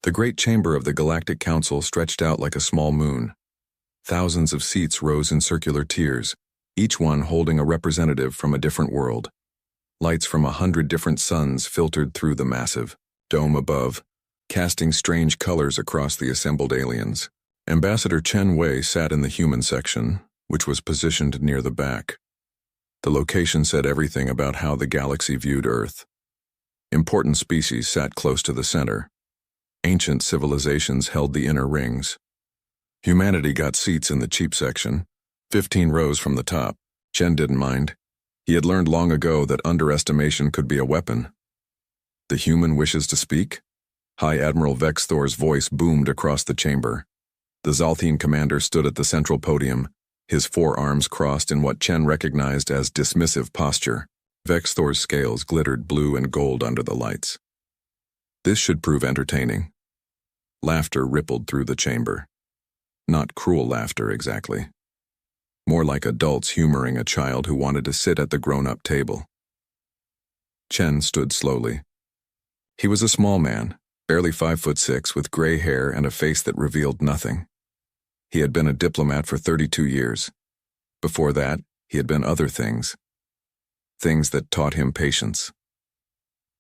The great chamber of the Galactic Council stretched out like a small moon. Thousands of seats rose in circular tiers, each one holding a representative from a different world. Lights from 100 different suns filtered through the massive dome above, casting strange colors across the assembled aliens. Ambassador Chen Wei sat in the human section, which was positioned near the back. The location said everything about how the galaxy viewed Earth. Important species sat close to the center. Ancient civilizations held the inner rings. Humanity got seats in the cheap section, 15 rows from the top. Chen didn't mind. He had learned long ago that underestimation could be a weapon. The human wishes to speak? High Admiral Vex Thor's voice boomed across the chamber. The Zalthine commander stood at the central podium, his forearms crossed in what Chen recognized as dismissive posture. Vex Thor's scales glittered blue and gold under the lights. This should prove entertaining. Laughter rippled through the chamber. Not cruel laughter, exactly. More like adults humoring a child who wanted to sit at the grown-up table. Chen stood slowly. He was a small man, barely 5'6", with gray hair and a face that revealed nothing. He had been a diplomat for 32 years. Before that, he had been other things. Things that taught him patience.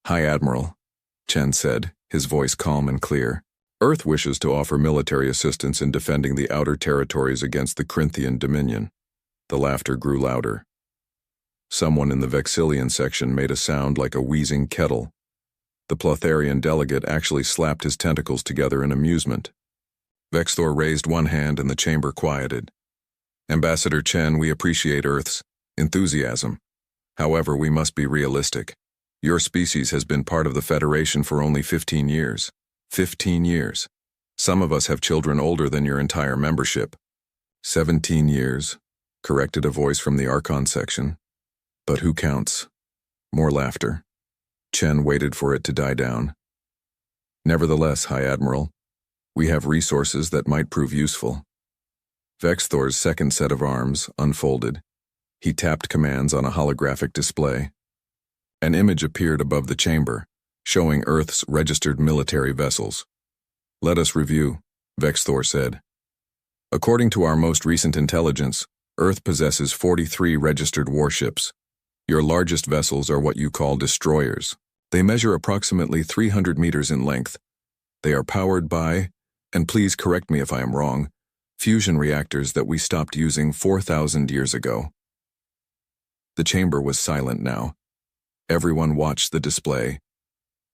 "High Admiral," Chen said, his voice calm and clear. "Earth wishes to offer military assistance in defending the outer territories against the Corinthian Dominion." The laughter grew louder. Someone in the Vexillian section made a sound like a wheezing kettle. The Plotharian delegate actually slapped his tentacles together in amusement. Vex Thor raised one hand and the chamber quieted. "Ambassador Chen, we appreciate Earth's enthusiasm. However, we must be realistic. Your species has been part of the Federation for only 15 years. 15 years. Some of us have children older than your entire membership." 17 years, corrected a voice from the Archon section. "But who counts?" More laughter. Chen waited for it to die down. "Nevertheless, High Admiral, we have resources that might prove useful." Vex Thor's second set of arms unfolded. He tapped commands on a holographic display. An image appeared above the chamber, showing Earth's registered military vessels. "Let us review," Vex Thor said. "According to our most recent intelligence, Earth possesses 43 registered warships. Your largest vessels are what you call destroyers. They measure approximately 300 meters in length. They are powered by, and please correct me if I am wrong, fusion reactors that we stopped using 4,000 years ago." The chamber was silent now. Everyone watched the display.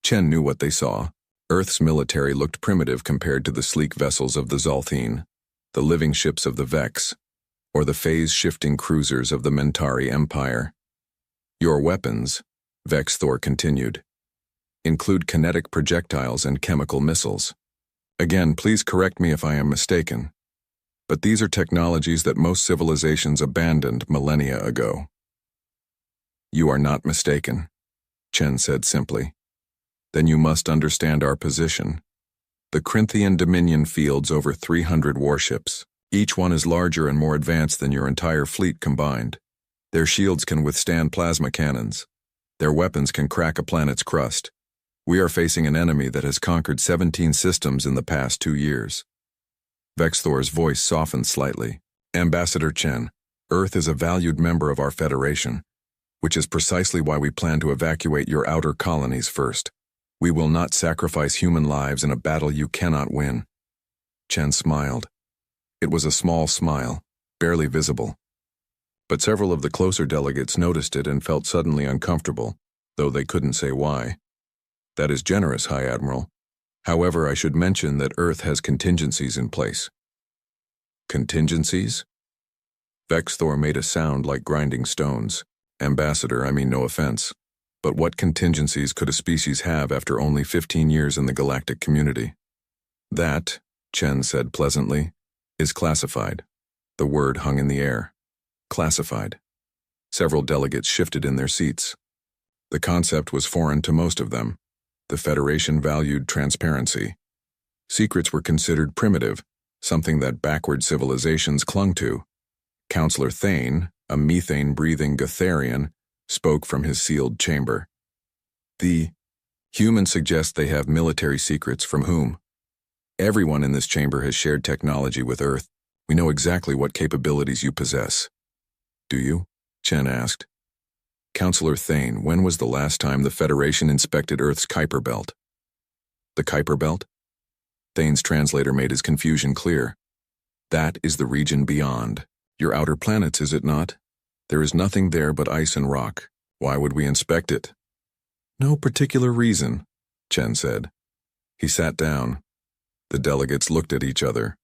Chen knew what they saw. Earth's military looked primitive compared to the sleek vessels of the Zalthine, the living ships of the Vex, or the phase-shifting cruisers of the Mentari Empire. "Your weapons," Vex Thor continued, "include kinetic projectiles and chemical missiles. Again, please correct me if I am mistaken, but these are technologies that most civilizations abandoned millennia ago." "You are not mistaken," Chen said simply. "Then you must understand our position. The Corinthian Dominion fields over 300 warships. Each one is larger and more advanced than your entire fleet combined. Their shields can withstand plasma cannons. Their weapons can crack a planet's crust. We are facing an enemy that has conquered 17 systems in the past 2 years. Vex Thor's voice softened slightly. "Ambassador Chen, Earth is a valued member of our Federation, which is precisely why we plan to evacuate your outer colonies first. We will not sacrifice human lives in a battle you cannot win." Chen smiled. It was a small smile, barely visible. But several of the closer delegates noticed it and felt suddenly uncomfortable, though they couldn't say why. "That is generous, High Admiral. However, I should mention that Earth has contingencies in place." "Contingencies?" Vex Thor made a sound like grinding stones. "Ambassador, I mean no offense, but what contingencies could a species have after only 15 years in the galactic community?" "That," Chen said pleasantly, "is classified." The word hung in the air. Classified. Several delegates shifted in their seats. The concept was foreign to most of them. The Federation valued transparency. Secrets were considered primitive, something that backward civilizations clung to. Counselor Thane, a methane-breathing Gotharian, spoke from his sealed chamber. "The humans suggest they have military secrets from whom?" Everyone in this chamber has shared technology with Earth. We know exactly what capabilities you possess. Do you? Chen asked. Counselor Thane, when was the last time the Federation inspected Earth's Kuiper Belt? The Kuiper Belt? Thane's translator made his confusion clear. That is the region beyond. Your outer planets, is it not? There is nothing there but ice and rock. Why would we inspect it? No particular reason, Chen said. He sat down. The delegates looked at each other.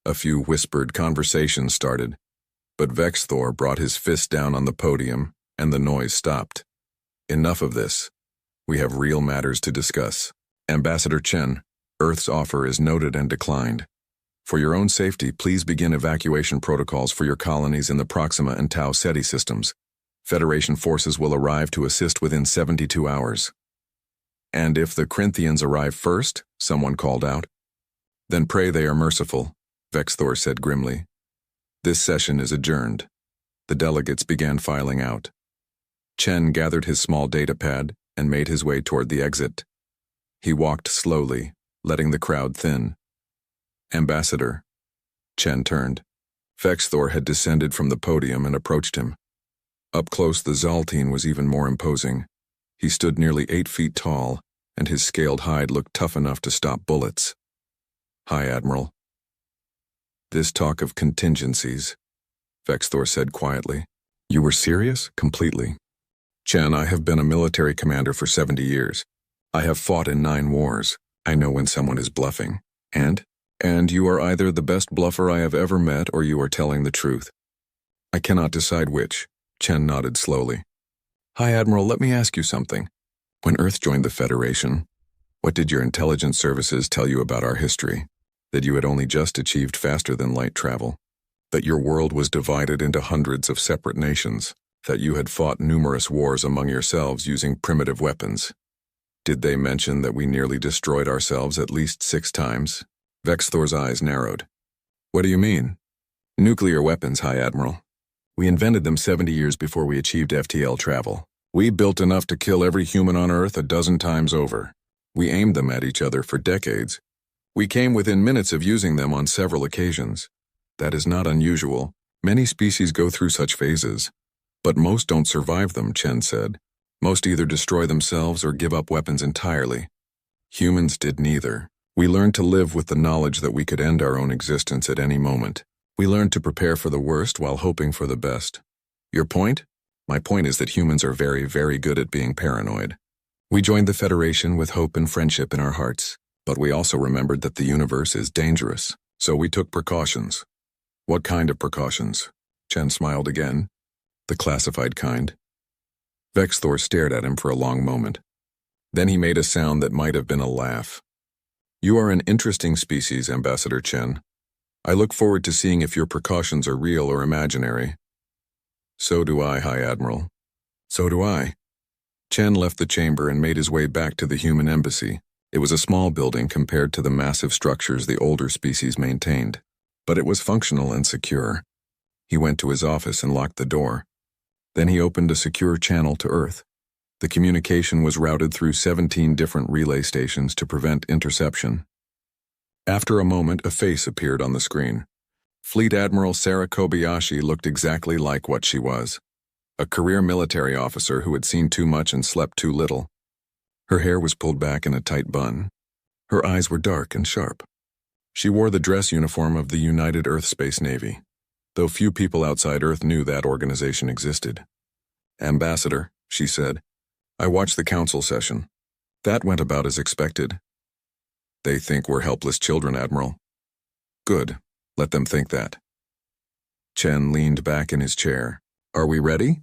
A few whispered conversations started, but Vexthor brought his fist down on the podium, and the noise stopped. Enough of this. We have real matters to discuss. Ambassador Chen, Earth's offer is noted and declined. For your own safety, please begin evacuation protocols for your colonies in the Proxima and Tau Ceti systems. Federation forces will arrive to assist within 72 hours. And if the Corinthians arrive first, someone called out. Then pray they are merciful, Vexthor said grimly. This session is adjourned. The delegates began filing out. Chen gathered his small datapad and made his way toward the exit. He walked slowly, letting the crowd thin. Ambassador. Chen turned. Vexthor had descended from the podium and approached him. Up close, the Zaltine was even more imposing. He stood nearly 8 feet tall, and his scaled hide looked tough enough to stop bullets. Hi, Admiral. This talk of contingencies, Vexthor said quietly. You were serious? Completely. Chen, I have been a military commander for 70 years. I have fought in 9 wars. I know when someone is bluffing. And you are either the best bluffer I have ever met or you are telling the truth. I cannot decide which. Chen nodded slowly. Hi, Admiral, let me ask you something. When Earth joined the Federation, what did your intelligence services tell you about our history? That you had only just achieved faster-than-light travel? That your world was divided into hundreds of separate nations? That you had fought numerous wars among yourselves using primitive weapons? Did they mention that we nearly destroyed ourselves at least 6 times? Vexthor's eyes narrowed. What do you mean? Nuclear weapons, High Admiral. We invented them 70 years before we achieved FTL travel. We built enough to kill every human on Earth a dozen times over. We aimed them at each other for decades. We came within minutes of using them on several occasions. That is not unusual. Many species go through such phases. But most don't survive them, Chen said. Most either destroy themselves or give up weapons entirely. Humans did neither. We learned to live with the knowledge that we could end our own existence at any moment. We learned to prepare for the worst while hoping for the best. Your point? My point is that humans are very, very good at being paranoid. We joined the Federation with hope and friendship in our hearts, but we also remembered that the universe is dangerous, so we took precautions. What kind of precautions? Chen smiled again. The classified kind. Vexthor stared at him for a long moment. Then he made a sound that might have been a laugh. You are an interesting species, Ambassador Chen. I look forward to seeing if your precautions are real or imaginary. So do I, High Admiral. So do I. Chen left the chamber and made his way back to the human embassy. It was a small building compared to the massive structures the older species maintained, but it was functional and secure. He went to his office and locked the door. Then he opened a secure channel to Earth. The communication was routed through 17 different relay stations to prevent interception. After a moment, a face appeared on the screen. Fleet Admiral Sarah Kobayashi looked exactly like what she was. A career military officer who had seen too much and slept too little. Her hair was pulled back in a tight bun. Her eyes were dark and sharp. She wore the dress uniform of the United Earth Space Navy, though few people outside Earth knew that organization existed. Ambassador, she said, I watched the council session. That went about as expected. They think we're helpless children, Admiral. Good. Let them think that. Chen leaned back in his chair. Are we ready?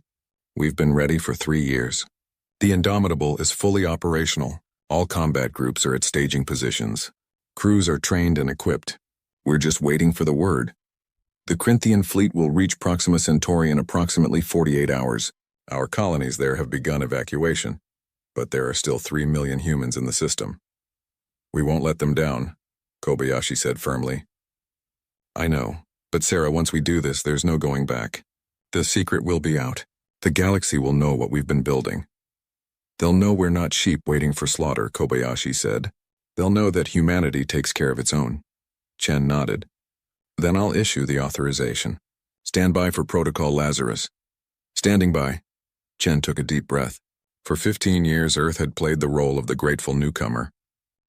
We've been ready for 3 years. The Indomitable is fully operational. All combat groups are at staging positions. Crews are trained and equipped. We're just waiting for the word. The Corinthian fleet will reach Proxima Centauri in approximately 48 hours. Our colonies there have begun evacuation, but there are still 3 million humans in the system. We won't let them down, Kobayashi said firmly. I know, but Sarah, once we do this, there's no going back. The secret will be out. The galaxy will know what we've been building. They'll know we're not sheep waiting for slaughter, Kobayashi said. They'll know that humanity takes care of its own. Chen nodded. Then I'll issue the authorization. Stand by for Protocol Lazarus. Standing by. Chen took a deep breath. For 15 years, Earth had played the role of the grateful newcomer.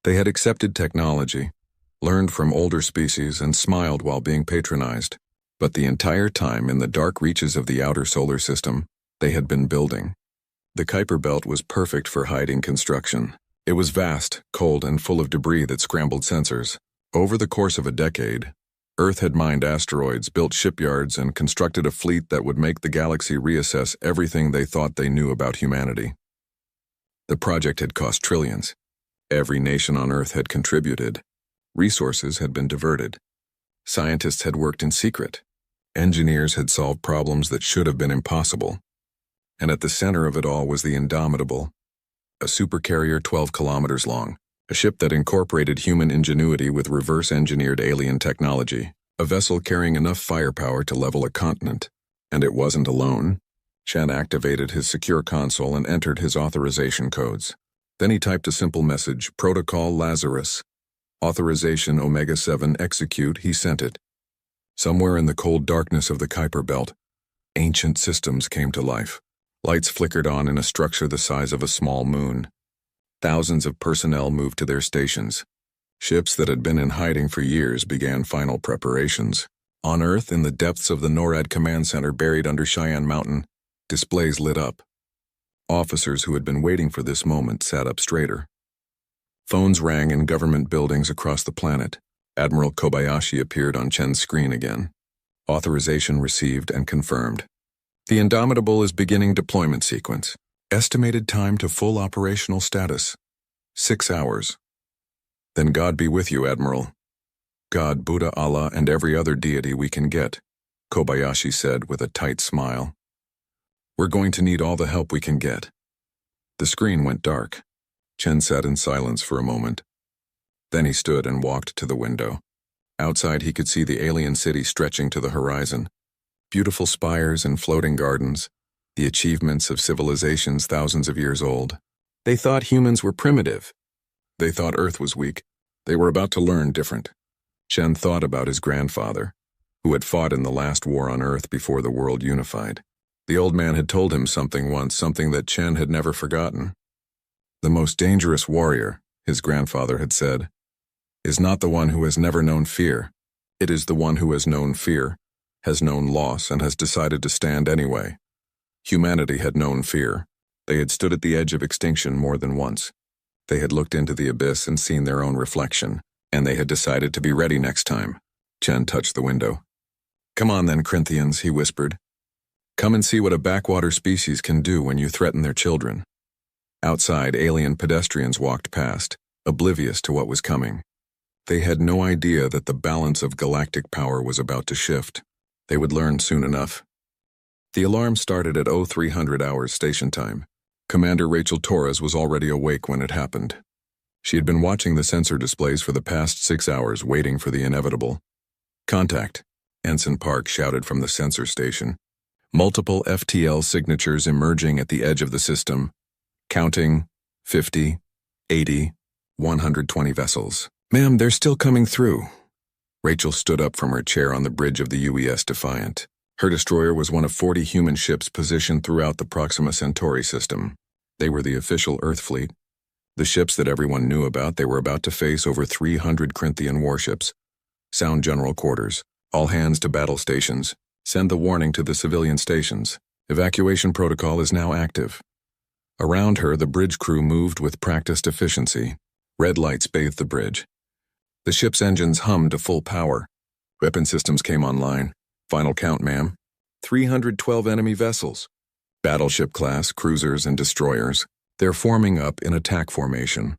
They had accepted technology, learned from older species, and smiled while being patronized. But the entire time, in the dark reaches of the outer solar system, they had been building. The Kuiper Belt was perfect for hiding construction. It was vast, cold, and full of debris that scrambled sensors. Over the course of a decade, Earth had mined asteroids, built shipyards, and constructed a fleet that would make the galaxy reassess everything they thought they knew about humanity. The project had cost trillions. Every nation on Earth had contributed. Resources had been diverted. Scientists had worked in secret. Engineers had solved problems that should have been impossible. And at the center of it all was the Indomitable, a supercarrier 12 kilometers long, a ship that incorporated human ingenuity with reverse-engineered alien technology, a vessel carrying enough firepower to level a continent. And it wasn't alone. Chen activated his secure console and entered his authorization codes. Then he typed a simple message, Protocol Lazarus. Authorization Omega-7 execute. He sent it. Somewhere in the cold darkness of the Kuiper Belt, ancient systems came to life. Lights flickered on in a structure the size of a small moon. Thousands of personnel moved to their stations. Ships that had been in hiding for years began final preparations. On Earth, in the depths of the NORAD command center buried under Cheyenne Mountain, displays lit up. Officers who had been waiting for this moment sat up straighter. Phones rang in government buildings across the planet. Admiral Kobayashi appeared on Chen's screen again. Authorization received and confirmed. The Indomitable is beginning deployment sequence. Estimated time to full operational status, 6 hours. Then God be with you, Admiral. God, Buddha, Allah, and every other deity we can get, Kobayashi said with a tight smile. We're going to need all the help we can get. The screen went dark. Chen sat in silence for a moment. Then he stood and walked to the window. Outside he could see the alien city stretching to the horizon. Beautiful spires and floating gardens, the achievements of civilizations thousands of years old. They thought humans were primitive. They thought Earth was weak. They were about to learn different. Chen thought about his grandfather, who had fought in the last war on Earth before the world unified. The old man had told him something once, something that Chen had never forgotten. The most dangerous warrior, his grandfather had said, is not the one who has never known fear. It is the one who has known fear, has known loss, and has decided to stand anyway. Humanity had known fear. They had stood at the edge of extinction more than once. They had looked into the abyss and seen their own reflection, and they had decided to be ready next time. Chen touched the window. Come on then, Corinthians, he whispered. Come and see what a backwater species can do when you threaten their children. Outside, alien pedestrians walked past, oblivious to what was coming. They had no idea that the balance of galactic power was about to shift. They would learn soon enough. The alarm started at 0300 hours station time. Commander Rachel Torres was already awake when it happened. She had been watching the sensor displays for the past 6 hours, waiting for the inevitable. Contact, Ensign Park shouted from the sensor station. Multiple FTL signatures emerging at the edge of the system. Counting, 50, 80, 120 vessels. Ma'am, they're still coming through. Rachel stood up from her chair on the bridge of the UES Defiant. Her destroyer was one of 40 human ships positioned throughout the Proxima Centauri system. They were the official Earth fleet. The ships that everyone knew about. They were about to face over 300 Corinthian warships. Sound general quarters. All hands to battle stations. Send the warning to the civilian stations. Evacuation protocol is now active. Around her, the bridge crew moved with practiced efficiency. Red lights bathed the bridge. The ship's engines hummed to full power. Weapon systems came online. Final count, ma'am. 312 enemy vessels. Battleship class, cruisers, and destroyers. They're forming up in attack formation.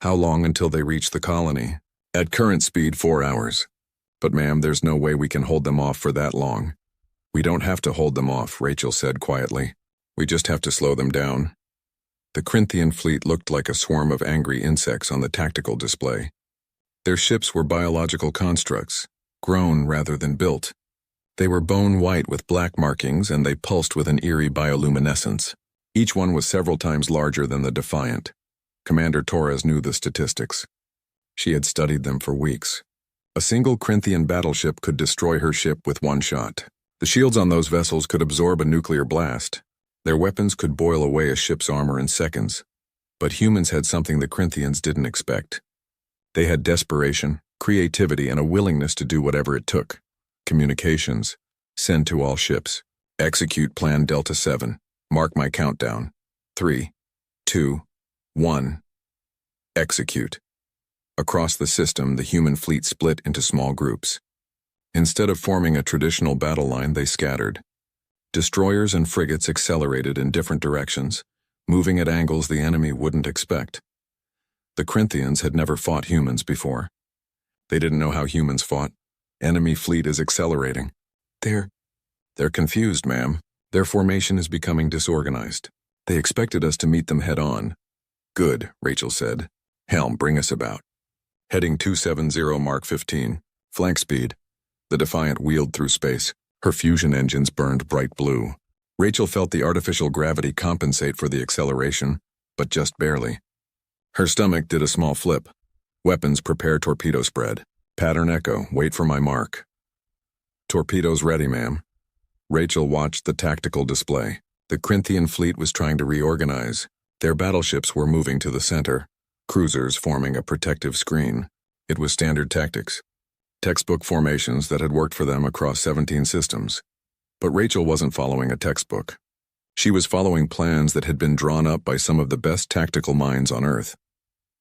How long until they reach the colony? At current speed, 4 hours. But ma'am, there's no way we can hold them off for that long. We don't have to hold them off, Rachel said quietly. We just have to slow them down. The Corinthian fleet looked like a swarm of angry insects on the tactical display. Their ships were biological constructs, grown rather than built. They were bone white with black markings, and they pulsed with an eerie bioluminescence. Each one was several times larger than the Defiant. Commander Torres knew the statistics. She had studied them for weeks. A single Corinthian battleship could destroy her ship with one shot. The shields on those vessels could absorb a nuclear blast. Their weapons could boil away a ship's armor in seconds. But humans had something the Corinthians didn't expect. They had desperation, creativity, and a willingness to do whatever it took. Communications. Send to all ships. Execute Plan Delta 7. Mark my countdown. 3, 2, 1. Execute. Across the system, the human fleet split into small groups. Instead of forming a traditional battle line, they scattered. Destroyers and frigates accelerated in different directions, moving at angles the enemy wouldn't expect. The Corinthians had never fought humans before. They didn't know how humans fought. Enemy fleet is accelerating. They're confused, ma'am. Their formation is becoming disorganized. They expected us to meet them head-on. Good, Rachel said. Helm, bring us about. Heading 270 Mark 15. Flank speed. The Defiant wheeled through space. Her fusion engines burned bright blue. Rachel felt the artificial gravity compensate for the acceleration, but just barely. Her stomach did a small flip. Weapons, prepare torpedo spread. Pattern echo, wait for my mark. Torpedoes ready, ma'am. Rachel watched the tactical display. The Corinthian fleet was trying to reorganize. Their battleships were moving to the center, cruisers forming a protective screen. It was standard tactics. Textbook formations that had worked for them across 17 systems. But Rachel wasn't following a textbook. She was following plans that had been drawn up by some of the best tactical minds on Earth.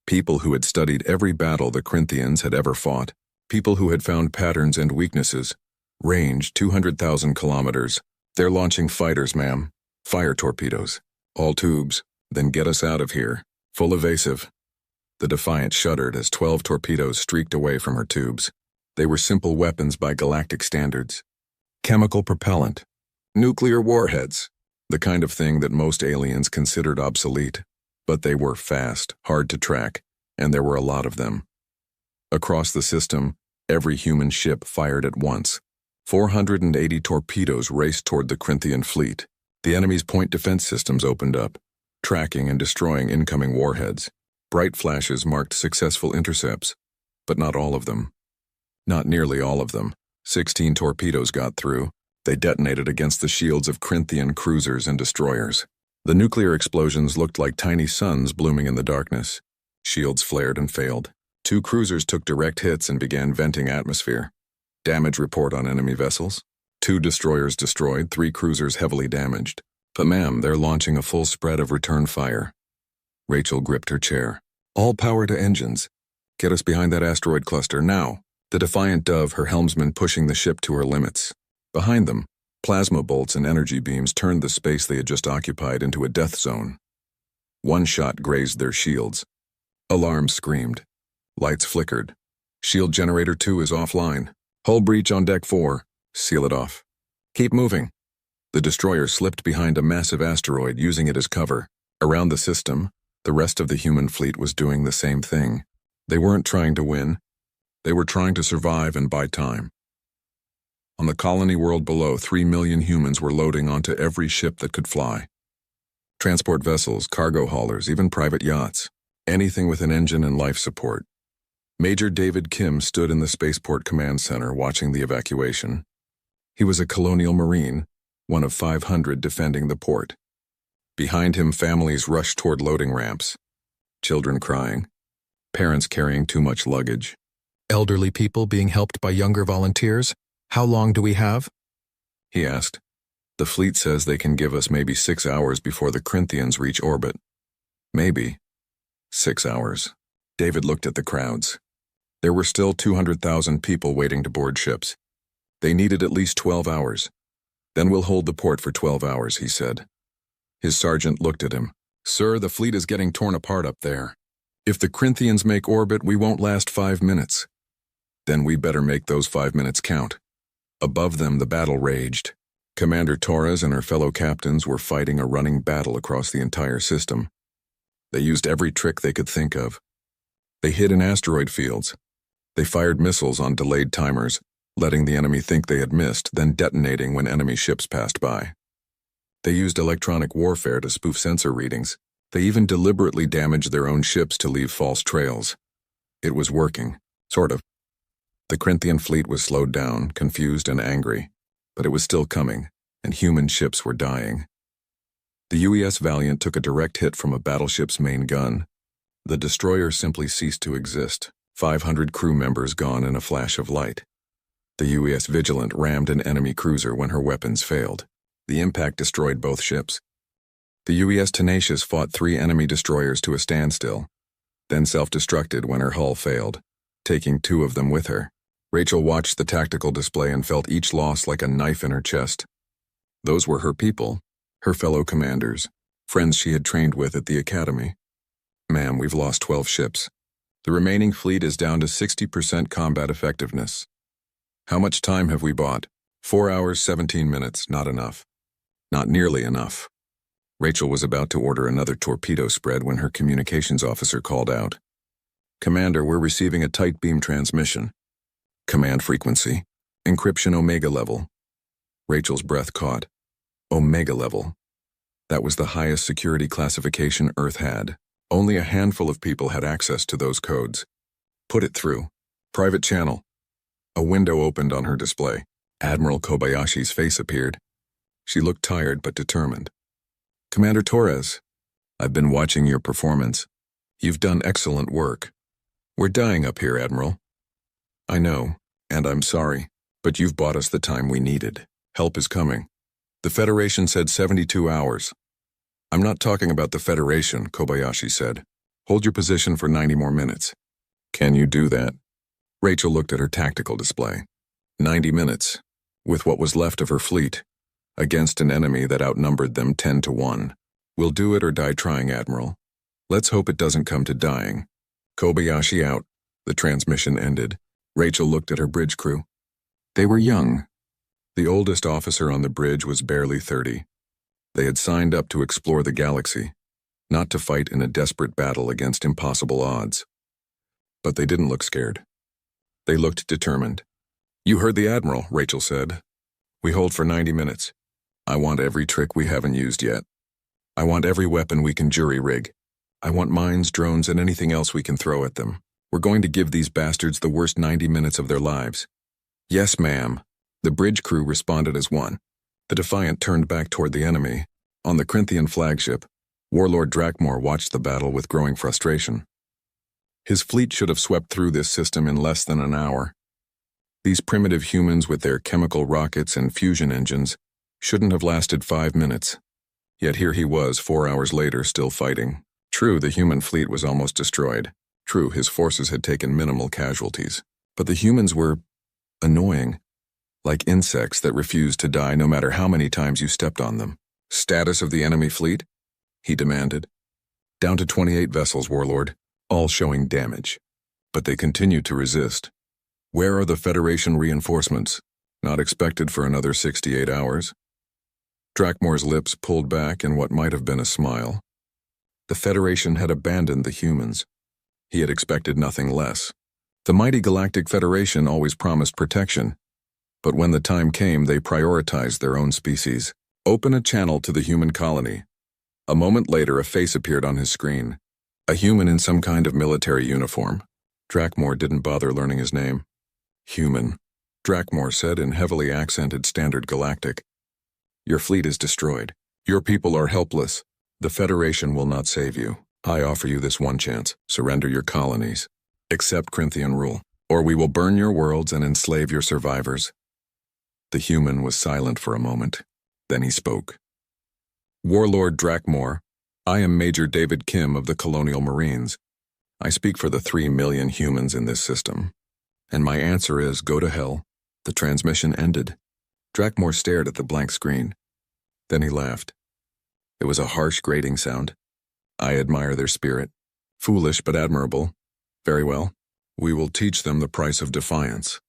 People who had studied every battle the Corinthians had ever fought. People who had found patterns and weaknesses. Range 200,000 kilometers. They're launching fighters, ma'am. Fire torpedoes. All tubes. Then get us out of here. Full evasive. The Defiant shuddered as 12 torpedoes streaked away from her tubes. They were simple weapons by galactic standards. Chemical propellant. Nuclear warheads. The kind of thing that most aliens considered obsolete. But they were fast, hard to track, and there were a lot of them. Across the system, every human ship fired at once. 480 torpedoes raced toward the Corinthian fleet. The enemy's point defense systems opened up, tracking and destroying incoming warheads. Bright flashes marked successful intercepts, but not all of them. Not nearly all of them. 16 torpedoes got through. They detonated against the shields of Corinthian cruisers and destroyers. The nuclear explosions looked like tiny suns blooming in the darkness. Shields flared and failed. 2 cruisers took direct hits and began venting atmosphere. Damage report on enemy vessels. 2 destroyers destroyed, 3 cruisers heavily damaged. But ma'am, they're launching a full spread of return fire. Rachel gripped her chair. All power to engines. Get us behind that asteroid cluster, now. The Defiant dove, her helmsman pushing the ship to her limits. Behind them, plasma bolts and energy beams turned the space they had just occupied into a death zone. One shot grazed their shields. Alarms screamed. Lights flickered. Shield generator 2 is offline. Hull breach on deck 4. Seal it off. Keep moving. The destroyer slipped behind a massive asteroid, using it as cover. Around the system, the rest of the human fleet was doing the same thing. They weren't trying to win. They were trying to survive and buy time. On the colony world below, 3 million humans were loading onto every ship that could fly. Transport vessels, cargo haulers, even private yachts. Anything with an engine and life support. Major David Kim stood in the Spaceport Command Center watching the evacuation. He was a colonial marine, one of 500 defending the port. Behind him, families rushed toward loading ramps. Children crying. Parents carrying too much luggage. Elderly people being helped by younger volunteers. How long do we have? He asked. The fleet says they can give us maybe 6 hours before the Corinthians reach orbit. Maybe. 6 hours. David looked at the crowds. There were still 200,000 people waiting to board ships. They needed at least 12 hours. Then we'll hold the port for 12 hours, he said. His sergeant looked at him. Sir, the fleet is getting torn apart up there. If the Corinthians make orbit, we won't last 5 minutes. Then we better make those 5 minutes count. Above them, the battle raged. Commander Torres and her fellow captains were fighting a running battle across the entire system. They used every trick they could think of. They hid in asteroid fields. They fired missiles on delayed timers, letting the enemy think they had missed, then detonating when enemy ships passed by. They used electronic warfare to spoof sensor readings. They even deliberately damaged their own ships to leave false trails. It was working. Sort of. The Corinthian fleet was slowed down, confused and angry, but it was still coming, and human ships were dying. The UES Valiant took a direct hit from a battleship's main gun. The destroyer simply ceased to exist, 500 crew members gone in a flash of light. The UES Vigilant rammed an enemy cruiser when her weapons failed. The impact destroyed both ships. The UES Tenacious fought 3 enemy destroyers to a standstill, then self-destructed when her hull failed, taking 2 of them with her. Rachel watched the tactical display and felt each loss like a knife in her chest. Those were her people, her fellow commanders, friends she had trained with at the academy. Ma'am, we've lost 12 ships. The remaining fleet is down to 60% combat effectiveness. How much time have we bought? 4 hours, 17 minutes, not enough. Not nearly enough. Rachel was about to order another torpedo spread when her communications officer called out. Commander, we're receiving a tight beam transmission. Command frequency. Encryption Omega level. Rachel's breath caught. Omega level. That was the highest security classification Earth had. Only a handful of people had access to those codes. Put it through. Private channel. A window opened on her display. Admiral Kobayashi's face appeared. She looked tired but determined. Commander Torres, I've been watching your performance. You've done excellent work. We're dying up here, Admiral. I know, and I'm sorry, but you've bought us the time we needed. Help is coming. The Federation said 72 hours. I'm not talking about the Federation, Kobayashi said. Hold your position for 90 more minutes. Can you do that? Rachel looked at her tactical display. 90 minutes, with what was left of her fleet, against an enemy that outnumbered them 10 to 1. We'll do it or die trying, Admiral. Let's hope it doesn't come to dying. Kobayashi out. The transmission ended. Rachel looked at her bridge crew. They were young. The oldest officer on the bridge was barely 30. They had signed up to explore the galaxy, not to fight in a desperate battle against impossible odds. But they didn't look scared. They looked determined. You heard the Admiral, Rachel said. We hold for 90 minutes. I want every trick we haven't used yet. I want every weapon we can jury-rig. I want mines, drones, and anything else we can throw at them. We're going to give these bastards the worst 90 minutes of their lives. Yes, ma'am. The bridge crew responded as one. The Defiant turned back toward the enemy. On the Corinthian flagship, Warlord Drakmor watched the battle with growing frustration. His fleet should have swept through this system in less than an hour. These primitive humans with their chemical rockets and fusion engines shouldn't have lasted 5 minutes. Yet here he was 4 hours later still fighting. True, the human fleet was almost destroyed. True, his forces had taken minimal casualties. But the humans were annoying, like insects that refused to die no matter how many times you stepped on them. Status of the enemy fleet? He demanded. Down to 28 vessels, Warlord, all showing damage. But they continued to resist. Where are the Federation reinforcements? Not expected for another 68 hours. Drakmor's lips pulled back in what might have been a smile. The Federation had abandoned the humans. He had expected nothing less. The mighty Galactic Federation always promised protection, but when the time came, they prioritized their own species. Open a channel to the human colony. A moment later, a face appeared on his screen. A human in some kind of military uniform. Drakmor didn't bother learning his name. Human, Drakmor said in heavily accented Standard Galactic. Your fleet is destroyed. Your people are helpless. The Federation will not save you. I offer you this one chance. Surrender your colonies. Accept Corinthian rule, or we will burn your worlds and enslave your survivors. The human was silent for a moment. Then he spoke. Warlord Drakmor, I am Major David Kim of the Colonial Marines. I speak for the 3 million humans in this system. And my answer is, go to hell. The transmission ended. Drakmor stared at the blank screen. Then he laughed. It was a harsh, grating sound. I admire their spirit. Foolish but admirable. Very well. We will teach them the price of defiance.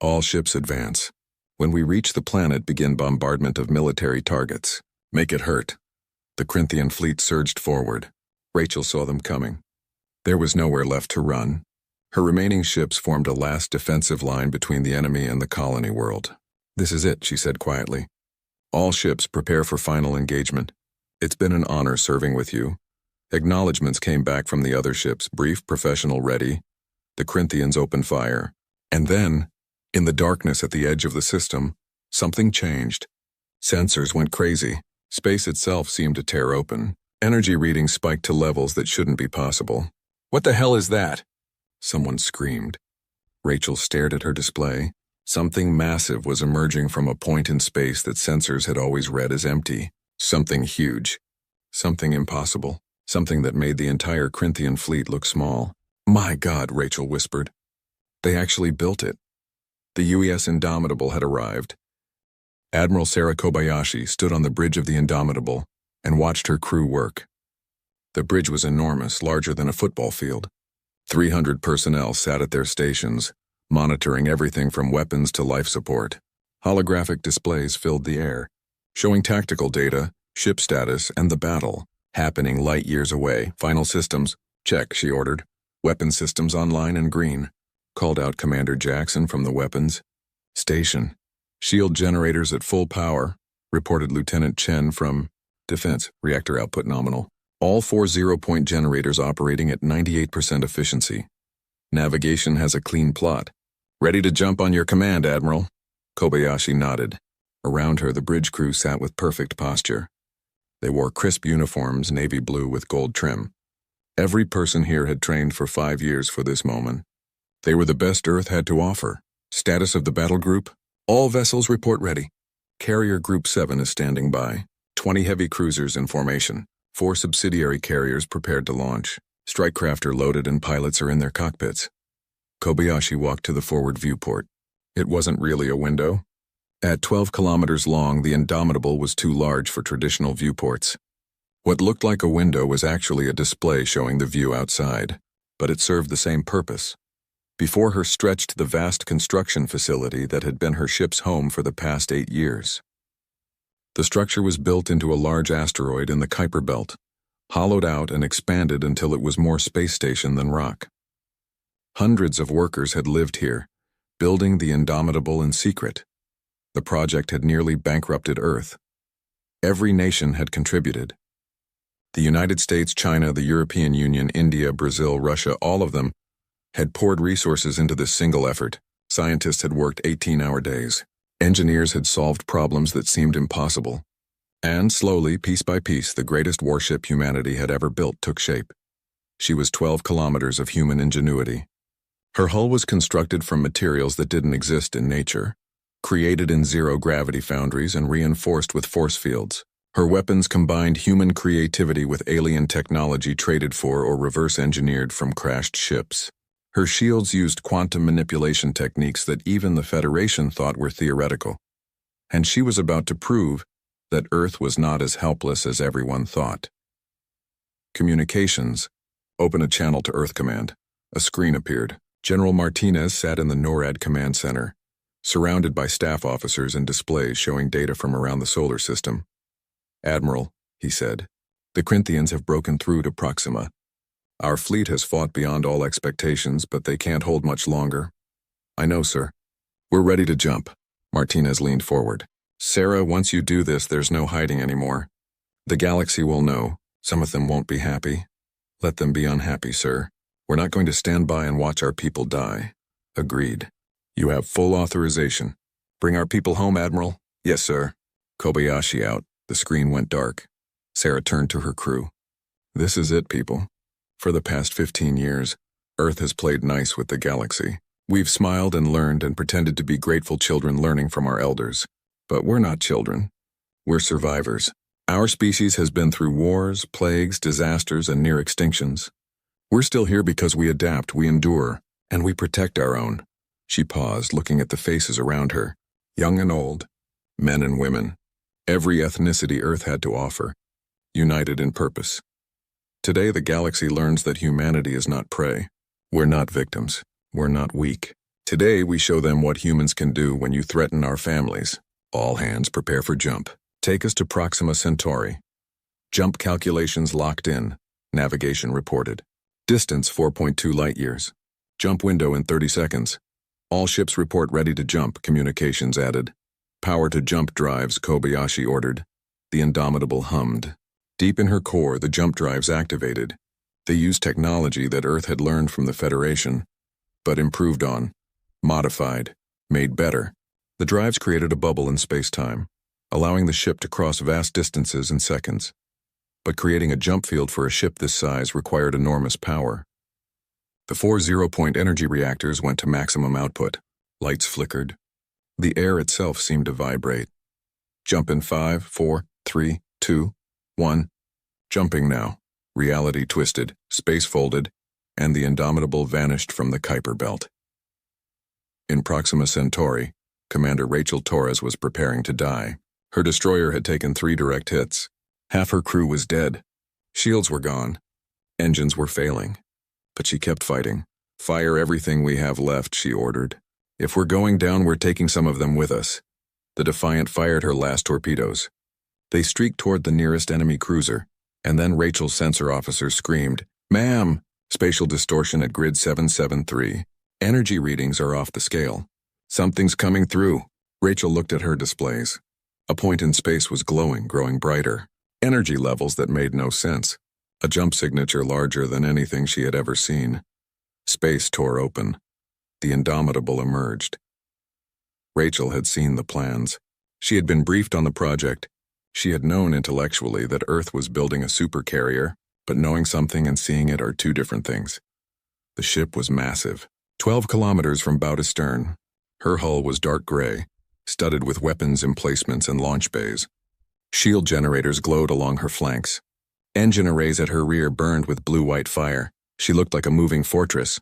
All ships advance. When we reach the planet, begin bombardment of military targets. Make it hurt. The Corinthian fleet surged forward. Rachel saw them coming. There was nowhere left to run. Her remaining ships formed a last defensive line between the enemy and the colony world. This is it, she said quietly. All ships prepare for final engagement. It's been an honor serving with you. Acknowledgements came back from the other ships, brief, professional, ready. The Corinthians opened fire. And then, in the darkness at the edge of the system, something changed. Sensors went crazy. Space itself seemed to tear open. Energy readings spiked to levels that shouldn't be possible. "What the hell is that?" Someone screamed. Rachel stared at her display. Something massive was emerging from a point in space that sensors had always read as empty. Something huge. Something impossible. Something that made the entire Corinthian fleet look small. "My God," Rachel whispered. They actually built it. The UES Indomitable had arrived. Admiral Sarah Kobayashi stood on the bridge of the Indomitable and watched her crew work. The bridge was enormous, larger than a football field. 300 personnel sat at their stations, monitoring everything from weapons to life support. Holographic displays filled the air, showing tactical data, ship status, and the battle, happening light years away. "Final systems, check," she ordered. "Weapon systems online and green," called out Commander Jackson from the weapons station. "Shield generators at full power," reported Lieutenant Chen from Defense. "Reactor output nominal. All 4 zero-point generators operating at 98% efficiency. Navigation has a clean plot. Ready to jump on your command, Admiral." Kobayashi nodded. Around her, the bridge crew sat with perfect posture. They wore crisp uniforms, navy blue with gold trim. Every person here had trained for 5 years for this moment. They were the best Earth had to offer. Status of the battle group: all vessels report ready. Carrier Group 7 is standing by. 20 heavy cruisers in formation. 4 subsidiary carriers prepared to launch. Strike craft are loaded and pilots are in their cockpits. Kobayashi walked to the forward viewport. It wasn't really a window. At 12 kilometers long, the Indomitable was too large for traditional viewports. What looked like a window was actually a display showing the view outside, but it served the same purpose. Before her stretched the vast construction facility that had been her ship's home for the past 8 years. The structure was built into a large asteroid in the Kuiper Belt, hollowed out and expanded until it was more space station than rock. Hundreds of workers had lived here, building the Indomitable in secret. The project had nearly bankrupted Earth. Every nation had contributed. The United States, China, the European Union, India, Brazil, Russia, all of them had poured resources into this single effort. Scientists had worked 18-hour days. Engineers had solved problems that seemed impossible. And slowly, piece by piece, the greatest warship humanity had ever built took shape. She was 12 kilometers of human ingenuity. Her hull was constructed from materials that didn't exist in nature, created in zero-gravity foundries and reinforced with force fields. Her weapons combined human creativity with alien technology traded for or reverse-engineered from crashed ships. Her shields used quantum manipulation techniques that even the Federation thought were theoretical. And she was about to prove that Earth was not as helpless as everyone thought. Communications. Open a channel to Earth Command. A screen appeared. General Martinez sat in the NORAD command center, surrounded by staff officers and displays showing data from around the solar system. "Admiral," he said, "the Corinthians have broken through to Proxima. Our fleet has fought beyond all expectations, but they can't hold much longer." "I know, sir. We're ready to jump." Martinez leaned forward. "Sarah, once you do this, there's no hiding anymore. The galaxy will know. Some of them won't be happy. Let them be unhappy, sir. We're not going to stand by and watch our people die." "Agreed. You have full authorization. Bring our people home, Admiral." "Yes, sir." Kobayashi out. The screen went dark. Sarah turned to her crew. "This is it, people. For the past 15 years, Earth has played nice with the galaxy. We've smiled and learned and pretended to be grateful children learning from our elders. But we're not children. We're survivors. Our species has been through wars, plagues, disasters, and near extinctions. We're still here because we adapt, we endure, and we protect our own." She paused, looking at the faces around her, young and old, men and women, every ethnicity Earth had to offer, united in purpose. Today the galaxy learns that humanity is not prey. We're not victims. We're not weak. Today we show them what humans can do when you threaten our families. All hands prepare for jump. Take us to Proxima Centauri. Jump calculations locked in. Navigation reported. Distance 4.2 light-years. Jump window in 30 seconds. All ships report ready to jump, communications added. Power to jump drives, Kobayashi ordered. The Indomitable hummed. Deep in her core, the jump drives activated. They used technology that Earth had learned from the Federation, but improved on, modified, made better. The drives created a bubble in space-time, allowing the ship to cross vast distances in seconds. But creating a jump field for a ship this size required enormous power. The 4 zero-point energy reactors went to maximum output. Lights flickered. The air itself seemed to vibrate. Jump in 5, 4, 3, 2, 1. Jumping now. Reality twisted, space folded, and the Indomitable vanished from the Kuiper belt. In Proxima Centauri, Commander Rachel Torres was preparing to die. Her destroyer had taken 3 direct hits. Half her crew was dead. Shields were gone. Engines were failing. But she kept fighting. "Fire everything we have left," she ordered. "If we're going down, we're taking some of them with us." The Defiant fired her last torpedoes. They streaked toward the nearest enemy cruiser, and then Rachel's sensor officer screamed, "Ma'am!" Spatial distortion at grid 773. Energy readings are off the scale. "Something's coming through." Rachel looked at her displays. A point in space was glowing, growing brighter. Energy levels that made no sense. A jump signature larger than anything she had ever seen. Space tore open. The Indomitable emerged. Rachel had seen the plans. She had been briefed on the project. She had known intellectually that Earth was building a supercarrier, but knowing something and seeing it are 2 different things. The ship was massive, 12 kilometers from bow to stern. Her hull was dark gray, studded with weapons emplacements and launch bays. Shield generators glowed along her flanks. Engine arrays at her rear burned with blue-white fire. She looked like a moving fortress,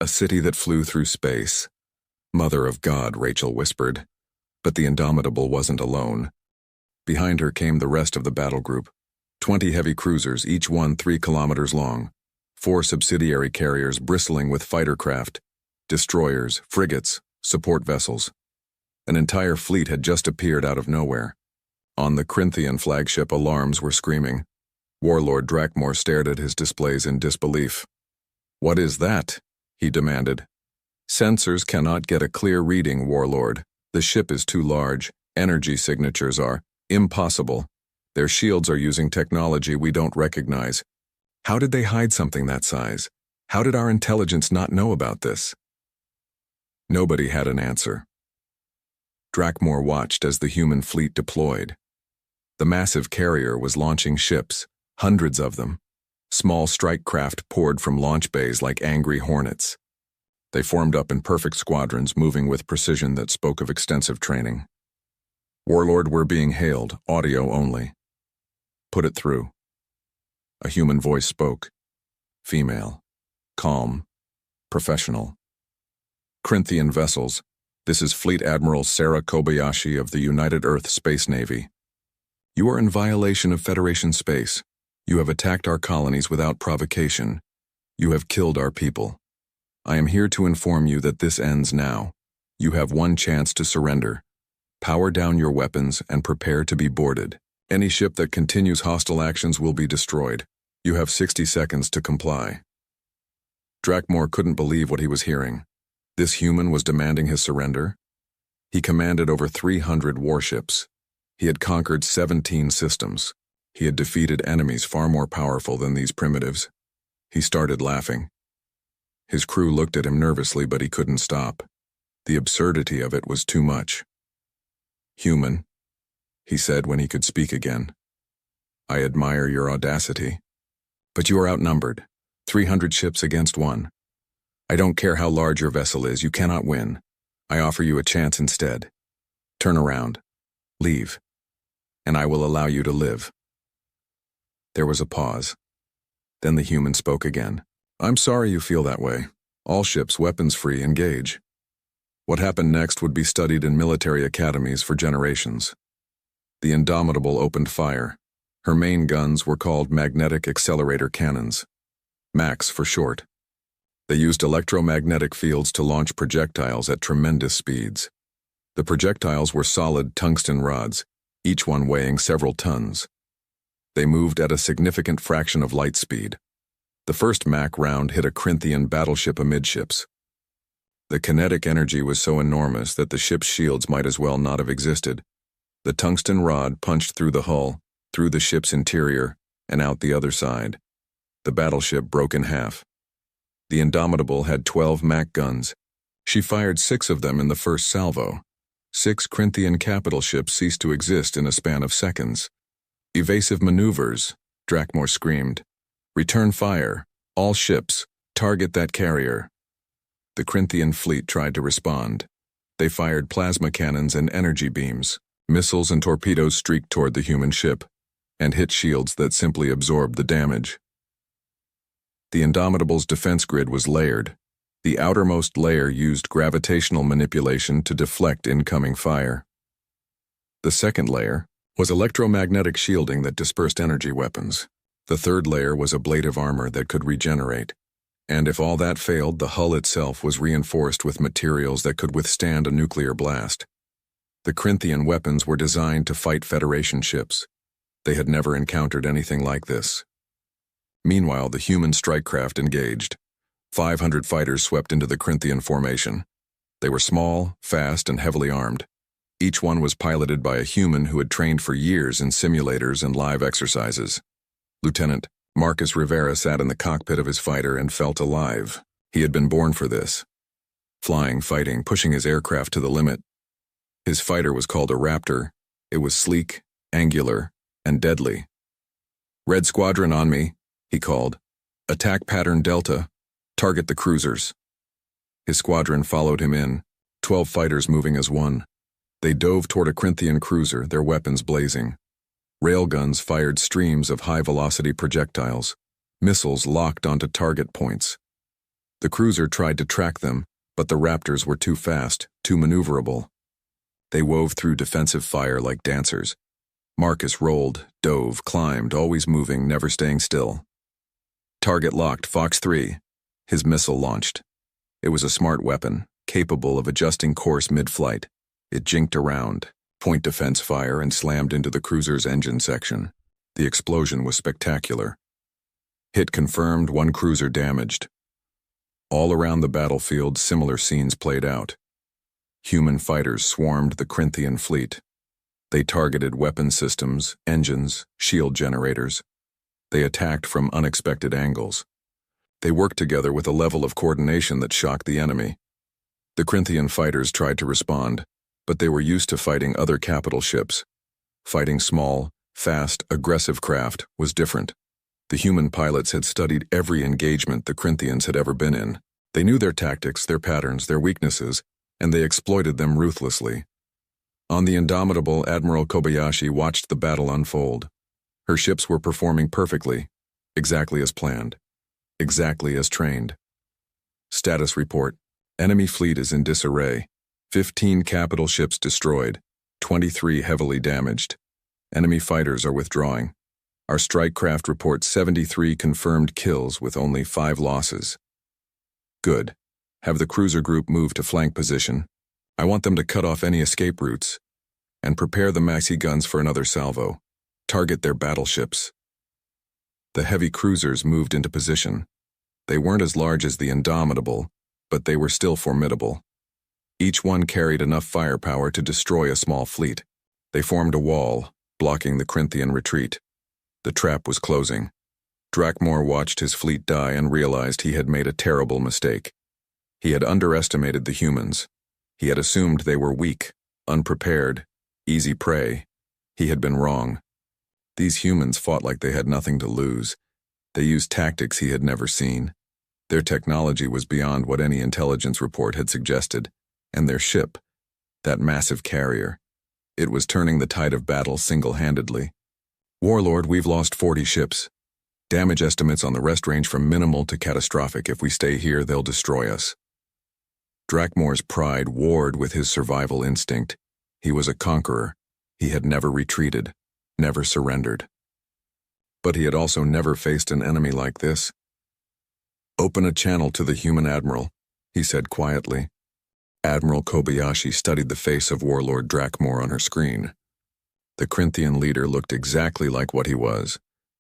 a city that flew through space. "Mother of God," Rachel whispered. But the Indomitable wasn't alone. Behind her came the rest of the battle group. 20 heavy cruisers, each one 3 kilometers long. 4 subsidiary carriers bristling with fighter craft, destroyers, frigates, support vessels. An entire fleet had just appeared out of nowhere. On the Corinthian flagship, alarms were screaming. Warlord Drakmor stared at his displays in disbelief. "What is that?" he demanded. "Sensors cannot get a clear reading, Warlord. The ship is too large. Energy signatures are impossible. Their shields are using technology we don't recognize. How did they hide something that size? How did our intelligence not know about this?" Nobody had an answer. Drakmor watched as the human fleet deployed. The massive carrier was launching ships, hundreds of them. Small strike craft poured from launch bays like angry hornets. They formed up in perfect squadrons, moving with precision that spoke of extensive training. "Warlord, we're being hailed, audio only." "Put it through." A human voice spoke. Female. Calm. Professional. "Corinthian vessels. This is Fleet Admiral Sarah Kobayashi of the United Earth Space Navy. You are in violation of Federation space. You have attacked our colonies without provocation. You have killed our people. I am here to inform you that this ends now. You have one chance to surrender. Power down your weapons and prepare to be boarded. Any ship that continues hostile actions will be destroyed. You have 60 seconds to comply." Drakmor couldn't believe what he was hearing. This human was demanding his surrender? He commanded over 300 warships. He had conquered 17 systems. He had defeated enemies far more powerful than these primitives. He started laughing. His crew looked at him nervously, but he couldn't stop. The absurdity of it was too much. "Human," he said when he could speak again, "I admire your audacity. But you are outnumbered. 300 ships against 1. I don't care how large your vessel is, you cannot win. I offer you a chance instead. Turn around. Leave. And I will allow you to live." There was a pause. Then the human spoke again. "I'm sorry you feel that way. All ships, weapons-free, engage." What happened next would be studied in military academies for generations. The Indomitable opened fire. Her main guns were called magnetic accelerator cannons, MAX for short. They used electromagnetic fields to launch projectiles at tremendous speeds. The projectiles were solid tungsten rods, each one weighing several tons. They moved at a significant fraction of light speed. The first MAC round hit a Corinthian battleship amidships. The kinetic energy was so enormous that the ship's shields might as well not have existed. The tungsten rod punched through the hull, through the ship's interior, and out the other side. The battleship broke in half. The Indomitable had 12 Mac guns. She fired 6 of them in the first salvo. 6 Corinthian capital ships ceased to exist in a span of seconds. Evasive maneuvers, Drakmor screamed. Return fire. All ships. Target that carrier. The Corinthian fleet tried to respond. They fired plasma cannons and energy beams. Missiles and torpedoes streaked toward the human ship, and hit shields that simply absorbed the damage. The Indomitable's defense grid was layered. The outermost layer used gravitational manipulation to deflect incoming fire. The second layer was electromagnetic shielding that dispersed energy weapons. The third layer was ablative armor that could regenerate. And if all that failed, the hull itself was reinforced with materials that could withstand a nuclear blast. The Corinthian weapons were designed to fight Federation ships. They had never encountered anything like this. Meanwhile, the human strike craft engaged. 500 fighters swept into the Corinthian formation. They were small, fast, and heavily armed. Each one was piloted by a human who had trained for years in simulators and live exercises. Lieutenant Marcus Rivera sat in the cockpit of his fighter and felt alive. He had been born for this. Flying, fighting, pushing his aircraft to the limit. His fighter was called a Raptor. It was sleek, angular, and deadly. "Red Squadron on me," he called. "Attack pattern Delta. Target the cruisers." His squadron followed him in, 12 fighters moving as one. They dove toward a Corinthian cruiser, their weapons blazing. Railguns fired streams of high-velocity projectiles. Missiles locked onto target points. The cruiser tried to track them, but the Raptors were too fast, too maneuverable. They wove through defensive fire like dancers. Marcus rolled, dove, climbed, always moving, never staying still. "Target locked, Fox 3. His missile launched. It was a smart weapon, capable of adjusting course mid-flight. It jinked around, point defense fire, and slammed into the cruiser's engine section. The explosion was spectacular. Hit confirmed, 1 cruiser damaged. All around the battlefield, similar scenes played out. Human fighters swarmed the Corinthian fleet. They targeted weapon systems, engines, shield generators. They attacked from unexpected angles. They worked together with a level of coordination that shocked the enemy. The Corinthian fighters tried to respond, but they were used to fighting other capital ships. Fighting small, fast, aggressive craft was different. The human pilots had studied every engagement the Corinthians had ever been in. They knew their tactics, their patterns, their weaknesses, and they exploited them ruthlessly. On the Indomitable, Admiral Kobayashi watched the battle unfold. Her ships were performing perfectly, exactly as planned, exactly as trained. Status report: enemy fleet is in disarray. 15 capital ships destroyed, 23 heavily damaged. Enemy fighters are withdrawing. Our strike craft reports 73 confirmed kills with only 5 losses. Good. Have the cruiser group move to flank position. I want them to cut off any escape routes. And prepare the maxi guns for another salvo. Target their battleships. The heavy cruisers moved into position. They weren't as large as the Indomitable, but they were still formidable. Each one carried enough firepower to destroy a small fleet. They formed a wall, blocking the Corinthian retreat. The trap was closing. Drakmor watched his fleet die and realized he had made a terrible mistake. He had underestimated the humans. He had assumed they were weak, unprepared, easy prey. He had been wrong. These humans fought like they had nothing to lose. They used tactics he had never seen. Their technology was beyond what any intelligence report had suggested. And their ship, that massive carrier, it was turning the tide of battle single-handedly. "Warlord, we've lost 40 ships. Damage estimates on the rest range from minimal to catastrophic. If we stay here, they'll destroy us." Drakmor's pride warred with his survival instinct. He was a conqueror. He had never retreated, never surrendered. But he had also never faced an enemy like this. "Open a channel to the human admiral," he said quietly. Admiral Kobayashi studied the face of Warlord Drakmor on her screen. The Corinthian leader looked exactly like what he was,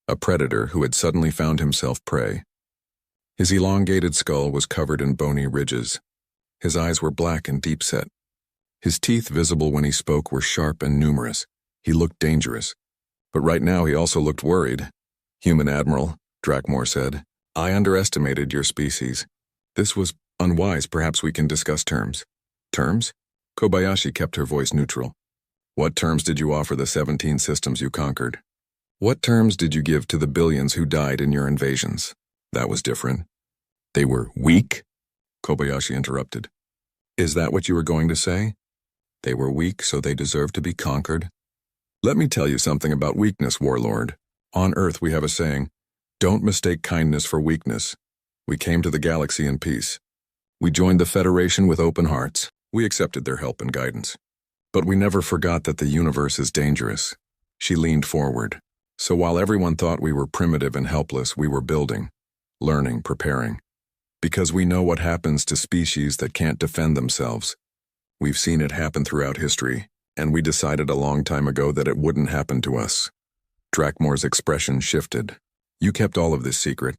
a predator who had suddenly found himself prey. His elongated skull was covered in bony ridges. His eyes were black and deep-set. His teeth, visible when he spoke, were sharp and numerous. He looked dangerous. But right now he also looked worried. "Human Admiral," Drakmor said, "I underestimated your species. This was unwise. Perhaps we can discuss terms. Terms? Kobayashi kept her voice neutral. What terms did you offer the 17 systems you conquered? What terms did you give to the billions who died in your invasions? That was different. They were weak? Kobayashi interrupted. Is that what you were going to say? They were weak, so they deserve to be conquered? Let me tell you something about weakness, warlord. On Earth we have a saying, don't mistake kindness for weakness. We came to the galaxy in peace. We joined the Federation with open hearts. We accepted their help and guidance. But we never forgot that the universe is dangerous. She leaned forward. So while everyone thought we were primitive and helpless, we were building, learning, preparing. Because we know what happens to species that can't defend themselves. We've seen it happen throughout history, and we decided a long time ago that it wouldn't happen to us. Drakmore's expression shifted. You kept all of this secret.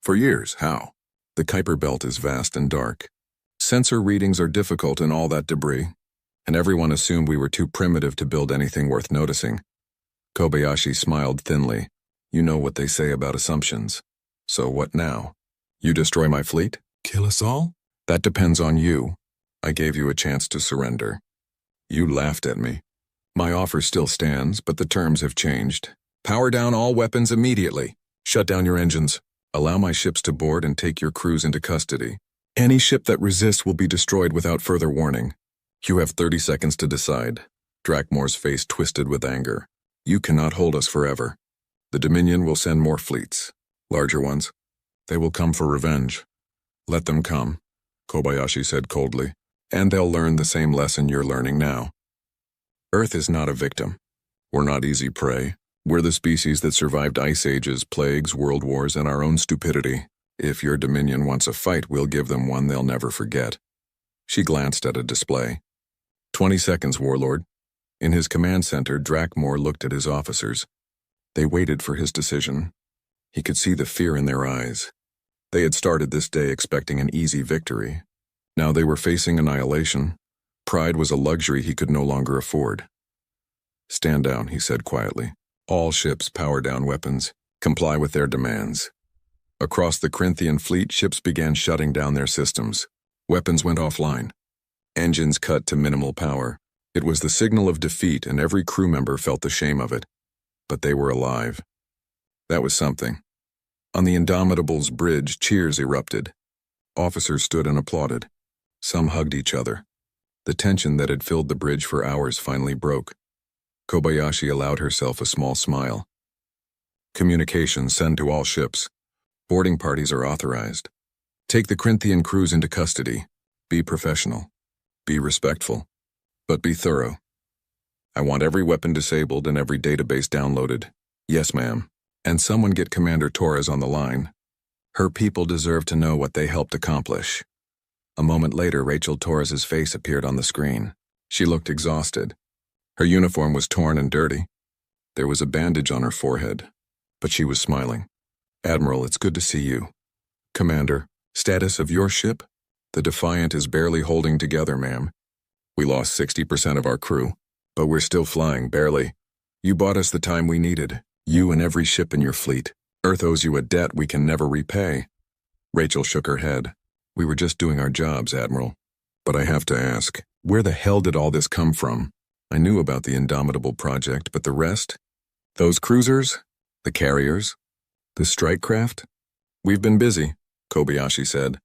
For years, how? The Kuiper Belt is vast and dark. Sensor readings are difficult in all that debris, and everyone assumed we were too primitive to build anything worth noticing. Kobayashi smiled thinly. You know what they say about assumptions. So what now? You destroy my fleet? Kill us all? That depends on you. I gave you a chance to surrender. You laughed at me. My offer still stands, but the terms have changed. Power down all weapons immediately. Shut down your engines. Allow my ships to board and take your crews into custody. Any ship that resists will be destroyed without further warning. You have 30 seconds to decide. Drakmore's face twisted with anger. You cannot hold us forever. The Dominion will send more fleets. Larger ones. They will come for revenge. Let them come, Kobayashi said coldly, and they'll learn the same lesson you're learning now. Earth is not a victim. We're not easy prey. We're the species that survived ice ages, plagues, world wars, and our own stupidity. If your Dominion wants a fight, we'll give them one they'll never forget. She glanced at a display. 20 seconds, warlord. In his command center, Drakmore looked at his officers. They waited for his decision. He could see the fear in their eyes. They had started this day expecting an easy victory. Now they were facing annihilation. Pride was a luxury he could no longer afford. Stand down, he said quietly. All ships power down weapons. Comply with their demands. Across the Corinthian fleet, ships began shutting down their systems. Weapons went offline. Engines cut to minimal power. It was the signal of defeat, and every crew member felt the shame of it. But they were alive. That was something. On the Indomitable's bridge, cheers erupted. Officers stood and applauded. Some hugged each other. The tension that had filled the bridge for hours finally broke. Kobayashi allowed herself a small smile. Communications send to all ships. Boarding parties are authorized. Take the Corinthian crews into custody. Be professional. Be respectful. But be thorough. I want every weapon disabled and every database downloaded. Yes, ma'am. And someone get Commander Torres on the line. Her people deserve to know what they helped accomplish. A moment later, Rachel Torres's face appeared on the screen. She looked exhausted. Her uniform was torn and dirty. There was a bandage on her forehead, but she was smiling. Admiral, it's good to see you. Commander, status of your ship? The Defiant is barely holding together, ma'am. We lost 60% of our crew, but we're still flying, barely. You bought us the time we needed. You and every ship in your fleet. Earth owes you a debt we can never repay. Rachel shook her head. We were just doing our jobs, Admiral. But I have to ask, where the hell did all this come from? I knew about the Indomitable project, but the rest? Those cruisers? The carriers? The strike craft? We've been busy, Kobayashi said.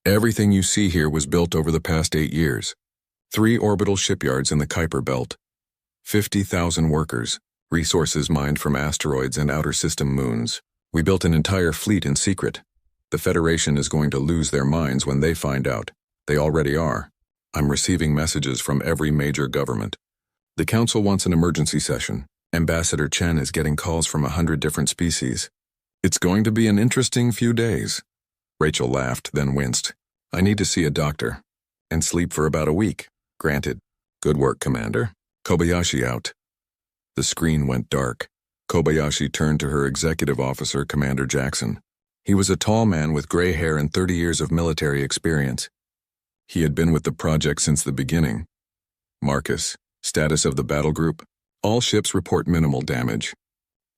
Everything you see here was built over the past 8 years. 3 orbital shipyards in the Kuiper Belt. 50,000 workers. Resources mined from asteroids and outer system moons. We built an entire fleet in secret. The Federation is going to lose their minds when they find out. They already are. I'm receiving messages from every major government. The Council wants an emergency session. Ambassador Chen is getting calls from 100 different species. It's going to be an interesting few days. Rachel laughed, then winced. I need to see a doctor. And sleep for about a week. Granted. Good work, Commander. Kobayashi out. The screen went dark. Kobayashi turned to her executive officer, Commander Jackson. He was a tall man with gray hair and 30 years of military experience. He had been with the project since the beginning. Marcus, status of the battle group. All ships report minimal damage.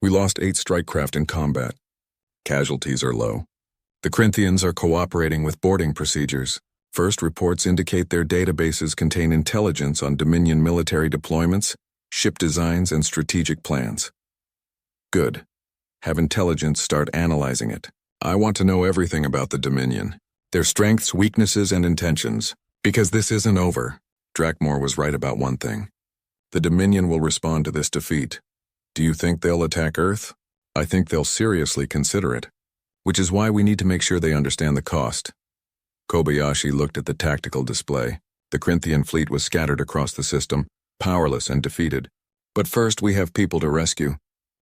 We lost 8 strike craft in combat. Casualties are low. The Corinthians are cooperating with boarding procedures. First reports indicate their databases contain intelligence on Dominion military deployments, ship designs, and strategic plans. Good. Have intelligence start analyzing it. I want to know everything about the Dominion, their strengths, weaknesses, and intentions, because this isn't over. Drakmore was right about one thing. The Dominion will respond to this defeat. Do you think they'll attack Earth? I think they'll seriously consider it, which is why we need to make sure they understand the cost. Kobayashi looked at the tactical display. The Corinthian fleet was scattered across the system, powerless and defeated. But first we have people to rescue.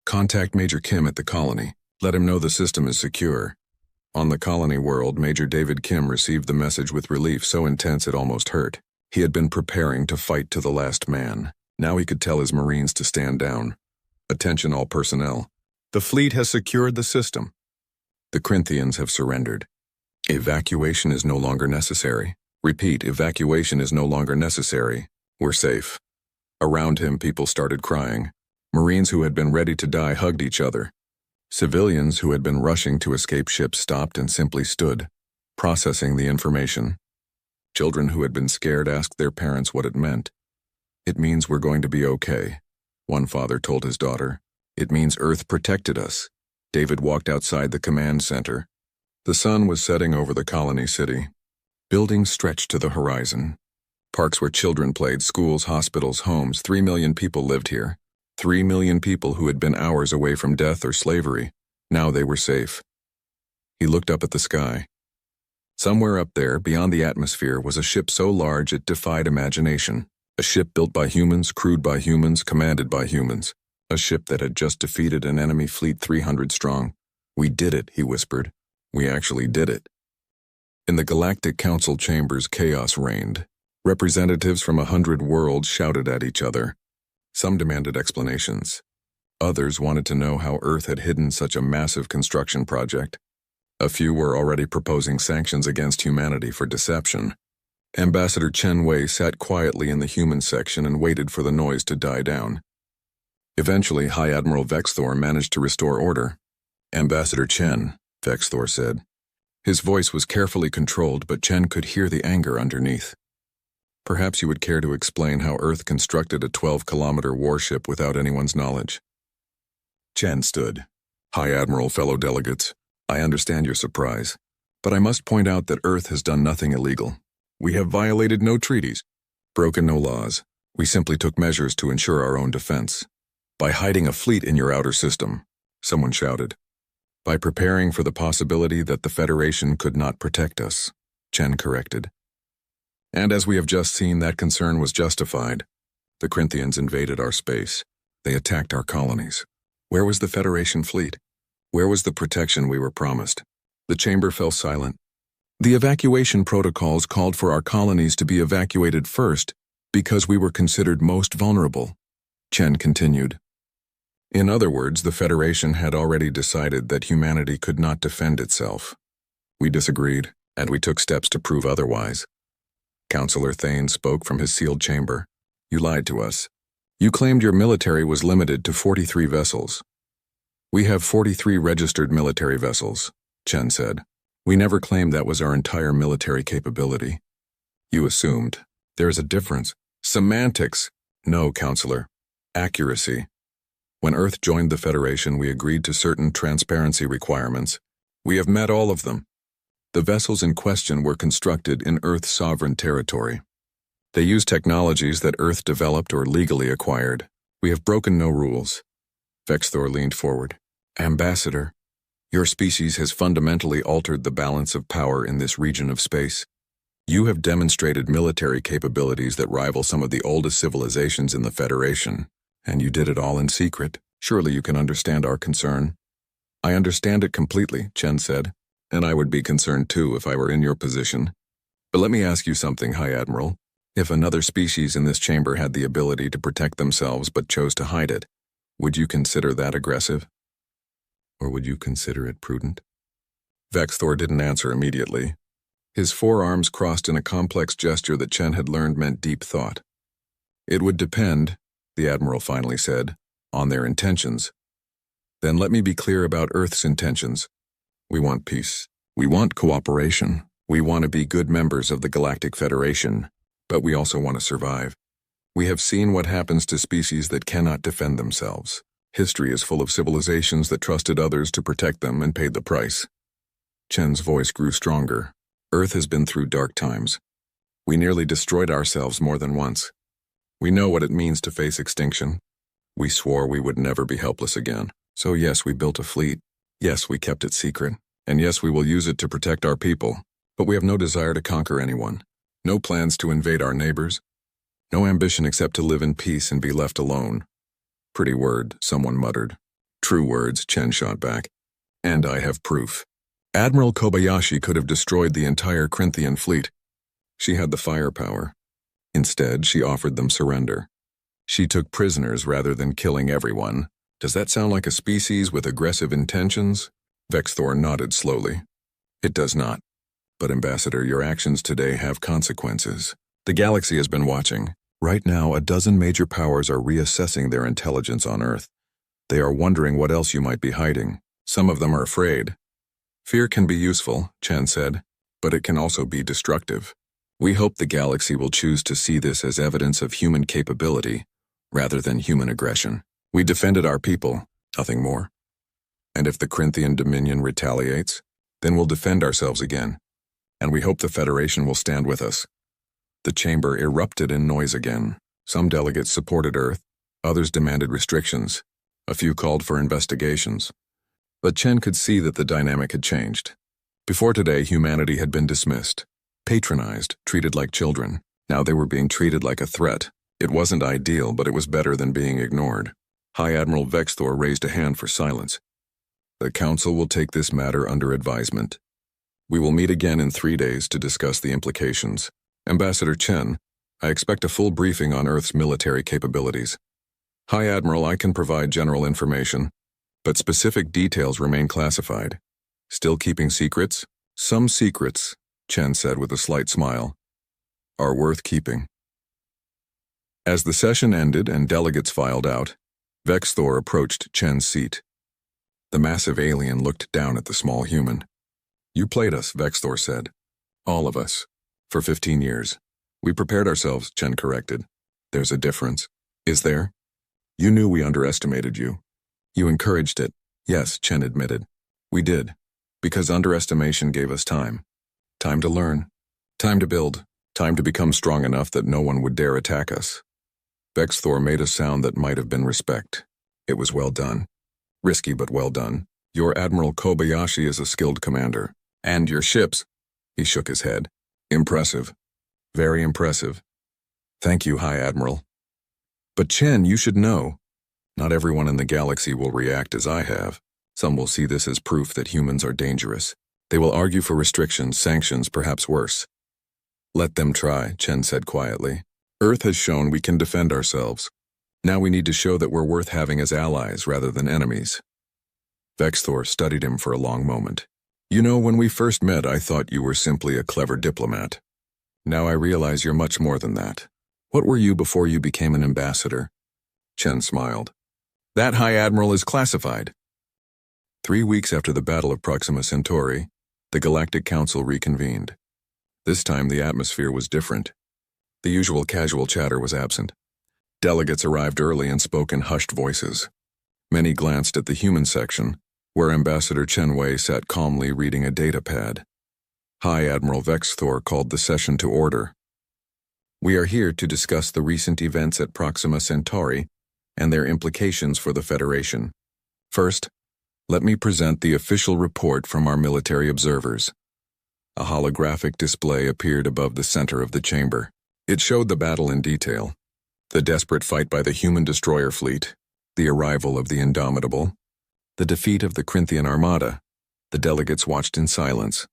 Contact Major Kim at the colony. Let him know the system is secure. On the colony world, Major David Kim received the message with relief so intense it almost hurt. He had been preparing to fight to the last man. Now he could tell his Marines to stand down. Attention all personnel. The fleet has secured the system. The Corinthians have surrendered. Evacuation is no longer necessary. Repeat, evacuation is no longer necessary. We're safe. Around him, people started crying. Marines who had been ready to die hugged each other. Civilians who had been rushing to escape ships stopped and simply stood, processing the information. Children who had been scared asked their parents what it meant. It means we're going to be okay, one father told his daughter. It means Earth protected us. David walked outside the command center. The sun was setting over the colony city. Buildings stretched to the horizon. Parks where children played, schools, hospitals, homes. 3 million people lived here. 3 million people who had been hours away from death or slavery. Now they were safe. He looked up at the sky. Somewhere up there, beyond the atmosphere, was a ship so large it defied imagination. A ship built by humans, crewed by humans, commanded by humans. A ship that had just defeated an enemy fleet 300 strong. We did it, he whispered. We actually did it. In the Galactic Council chambers, chaos reigned. Representatives from 100 worlds shouted at each other. Some demanded explanations. Others wanted to know how Earth had hidden such a massive construction project. A few were already proposing sanctions against humanity for deception. Ambassador Chen Wei sat quietly in the human section and waited for the noise to die down. Eventually, High Admiral Vexthor managed to restore order. Ambassador Chen, Vexthor said. His voice was carefully controlled, but Chen could hear the anger underneath. Perhaps you would care to explain how Earth constructed a 12-kilometer warship without anyone's knowledge. Chen stood. High Admiral, fellow delegates, I understand your surprise, but I must point out that Earth has done nothing illegal. We have violated no treaties, broken no laws. We simply took measures to ensure our own defense. By hiding a fleet in your outer system, someone shouted. By preparing for the possibility that the Federation could not protect us, Chen corrected. And as we have just seen, that concern was justified. The Corinthians invaded our space. They attacked our colonies. Where was the Federation fleet? Where was the protection we were promised? The chamber fell silent. The evacuation protocols called for our colonies to be evacuated first because we were considered most vulnerable, Chen continued. In other words, the Federation had already decided that humanity could not defend itself. We disagreed, and we took steps to prove otherwise. Councillor Thane spoke from his sealed chamber. You lied to us. You claimed your military was limited to 43 vessels. We have 43 registered military vessels, Chen said. We never claimed that was our entire military capability. You assumed. There is a difference. Semantics. No, Councillor. Accuracy. When Earth joined the Federation, we agreed to certain transparency requirements. We have met all of them. The vessels in question were constructed in Earth's sovereign territory. They used technologies that Earth developed or legally acquired. We have broken no rules. Vexthor leaned forward. Ambassador, your species has fundamentally altered the balance of power in this region of space. You have demonstrated military capabilities that rival some of the oldest civilizations in the Federation, and you did it all in secret. Surely you can understand our concern. I understand it completely, Chen said, and I would be concerned too if I were in your position. But let me ask you something, High Admiral. If another species in this chamber had the ability to protect themselves but chose to hide it, would you consider that aggressive? Or would you consider it prudent? Vexthor didn't answer immediately. His forearms crossed in a complex gesture that Chen had learned meant deep thought. It would depend, the Admiral finally said, on their intentions. Then let me be clear about Earth's intentions. We want peace. We want cooperation. We want to be good members of the Galactic Federation, but we also want to survive. We have seen what happens to species that cannot defend themselves. History is full of civilizations that trusted others to protect them and paid the price. Chen's voice grew stronger. Earth has been through dark times. We nearly destroyed ourselves more than once. We know what it means to face extinction. We swore we would never be helpless again. So yes, we built a fleet. Yes, we kept it secret. And yes, we will use it to protect our people. But we have no desire to conquer anyone. No plans to invade our neighbors. No ambition except to live in peace and be left alone. Pretty word, someone muttered. True words, Chen shot back. And I have proof. Admiral Kobayashi could have destroyed the entire Corinthian fleet. She had the firepower. Instead, she offered them surrender. She took prisoners rather than killing everyone. Does that sound like a species with aggressive intentions? Vexthor nodded slowly. It does not. But Ambassador, your actions today have consequences. The galaxy has been watching. Right now, a dozen major powers are reassessing their intelligence on Earth. They are wondering what else you might be hiding. Some of them are afraid. Fear can be useful, Chen said, but it can also be destructive. We hope the galaxy will choose to see this as evidence of human capability, rather than human aggression. We defended our people, nothing more. And if the Corinthian Dominion retaliates, then we'll defend ourselves again. And we hope the Federation will stand with us. The chamber erupted in noise again. Some delegates supported Earth, others demanded restrictions. A few called for investigations. But Chen could see that the dynamic had changed. Before today, humanity had been dismissed, patronized, treated like children. Now they were being treated like a threat. It wasn't ideal, but it was better than being ignored. High Admiral Vexthor raised a hand for silence. The Council will take this matter under advisement. We will meet again in 3 days to discuss the implications. Ambassador Chen, I expect a full briefing on Earth's military capabilities. High Admiral, I can provide general information, but specific details remain classified. Still keeping secrets? Some secrets, Chen said with a slight smile, are worth keeping. As the session ended and delegates filed out, Vexthor approached Chen's seat. The massive alien looked down at the small human. You played us, Vexthor said. All of us. For 15 years. We prepared ourselves, Chen corrected. There's a difference. Is there? You knew we underestimated you. You encouraged it. Yes, Chen admitted. We did. Because underestimation gave us time. Time to learn. Time to build. Time to become strong enough that no one would dare attack us. Vexthor made a sound that might have been respect. It was well done. Risky but well done. Your Admiral Kobayashi is a skilled commander. And your ships. He shook his head. Impressive. Very impressive. Thank you, High Admiral. But Chen, you should know. Not everyone in the galaxy will react as I have. Some will see this as proof that humans are dangerous. They will argue for restrictions, sanctions, perhaps worse. Let them try, Chen said quietly. Earth has shown we can defend ourselves. Now we need to show that we're worth having as allies rather than enemies. Vexthor studied him for a long moment. You know, when we first met, I thought you were simply a clever diplomat. Now I realize you're much more than that. What were you before you became an ambassador? Chen smiled. That, High Admiral, is classified. 3 weeks after the Battle of Proxima Centauri, the Galactic Council reconvened. This time the atmosphere was different. The usual casual chatter was absent. Delegates arrived early and spoke in hushed voices. Many glanced at the human section, where Ambassador Chen Wei sat calmly reading a data pad. High Admiral Vexthor called the session to order. We are here to discuss the recent events at Proxima Centauri and their implications for the Federation. First, let me present the official report from our military observers. A holographic display appeared above the center of the chamber. It showed the battle in detail. The desperate fight by the human destroyer fleet, the arrival of the Indomitable, the defeat of the Corinthian Armada. The delegates watched in silence.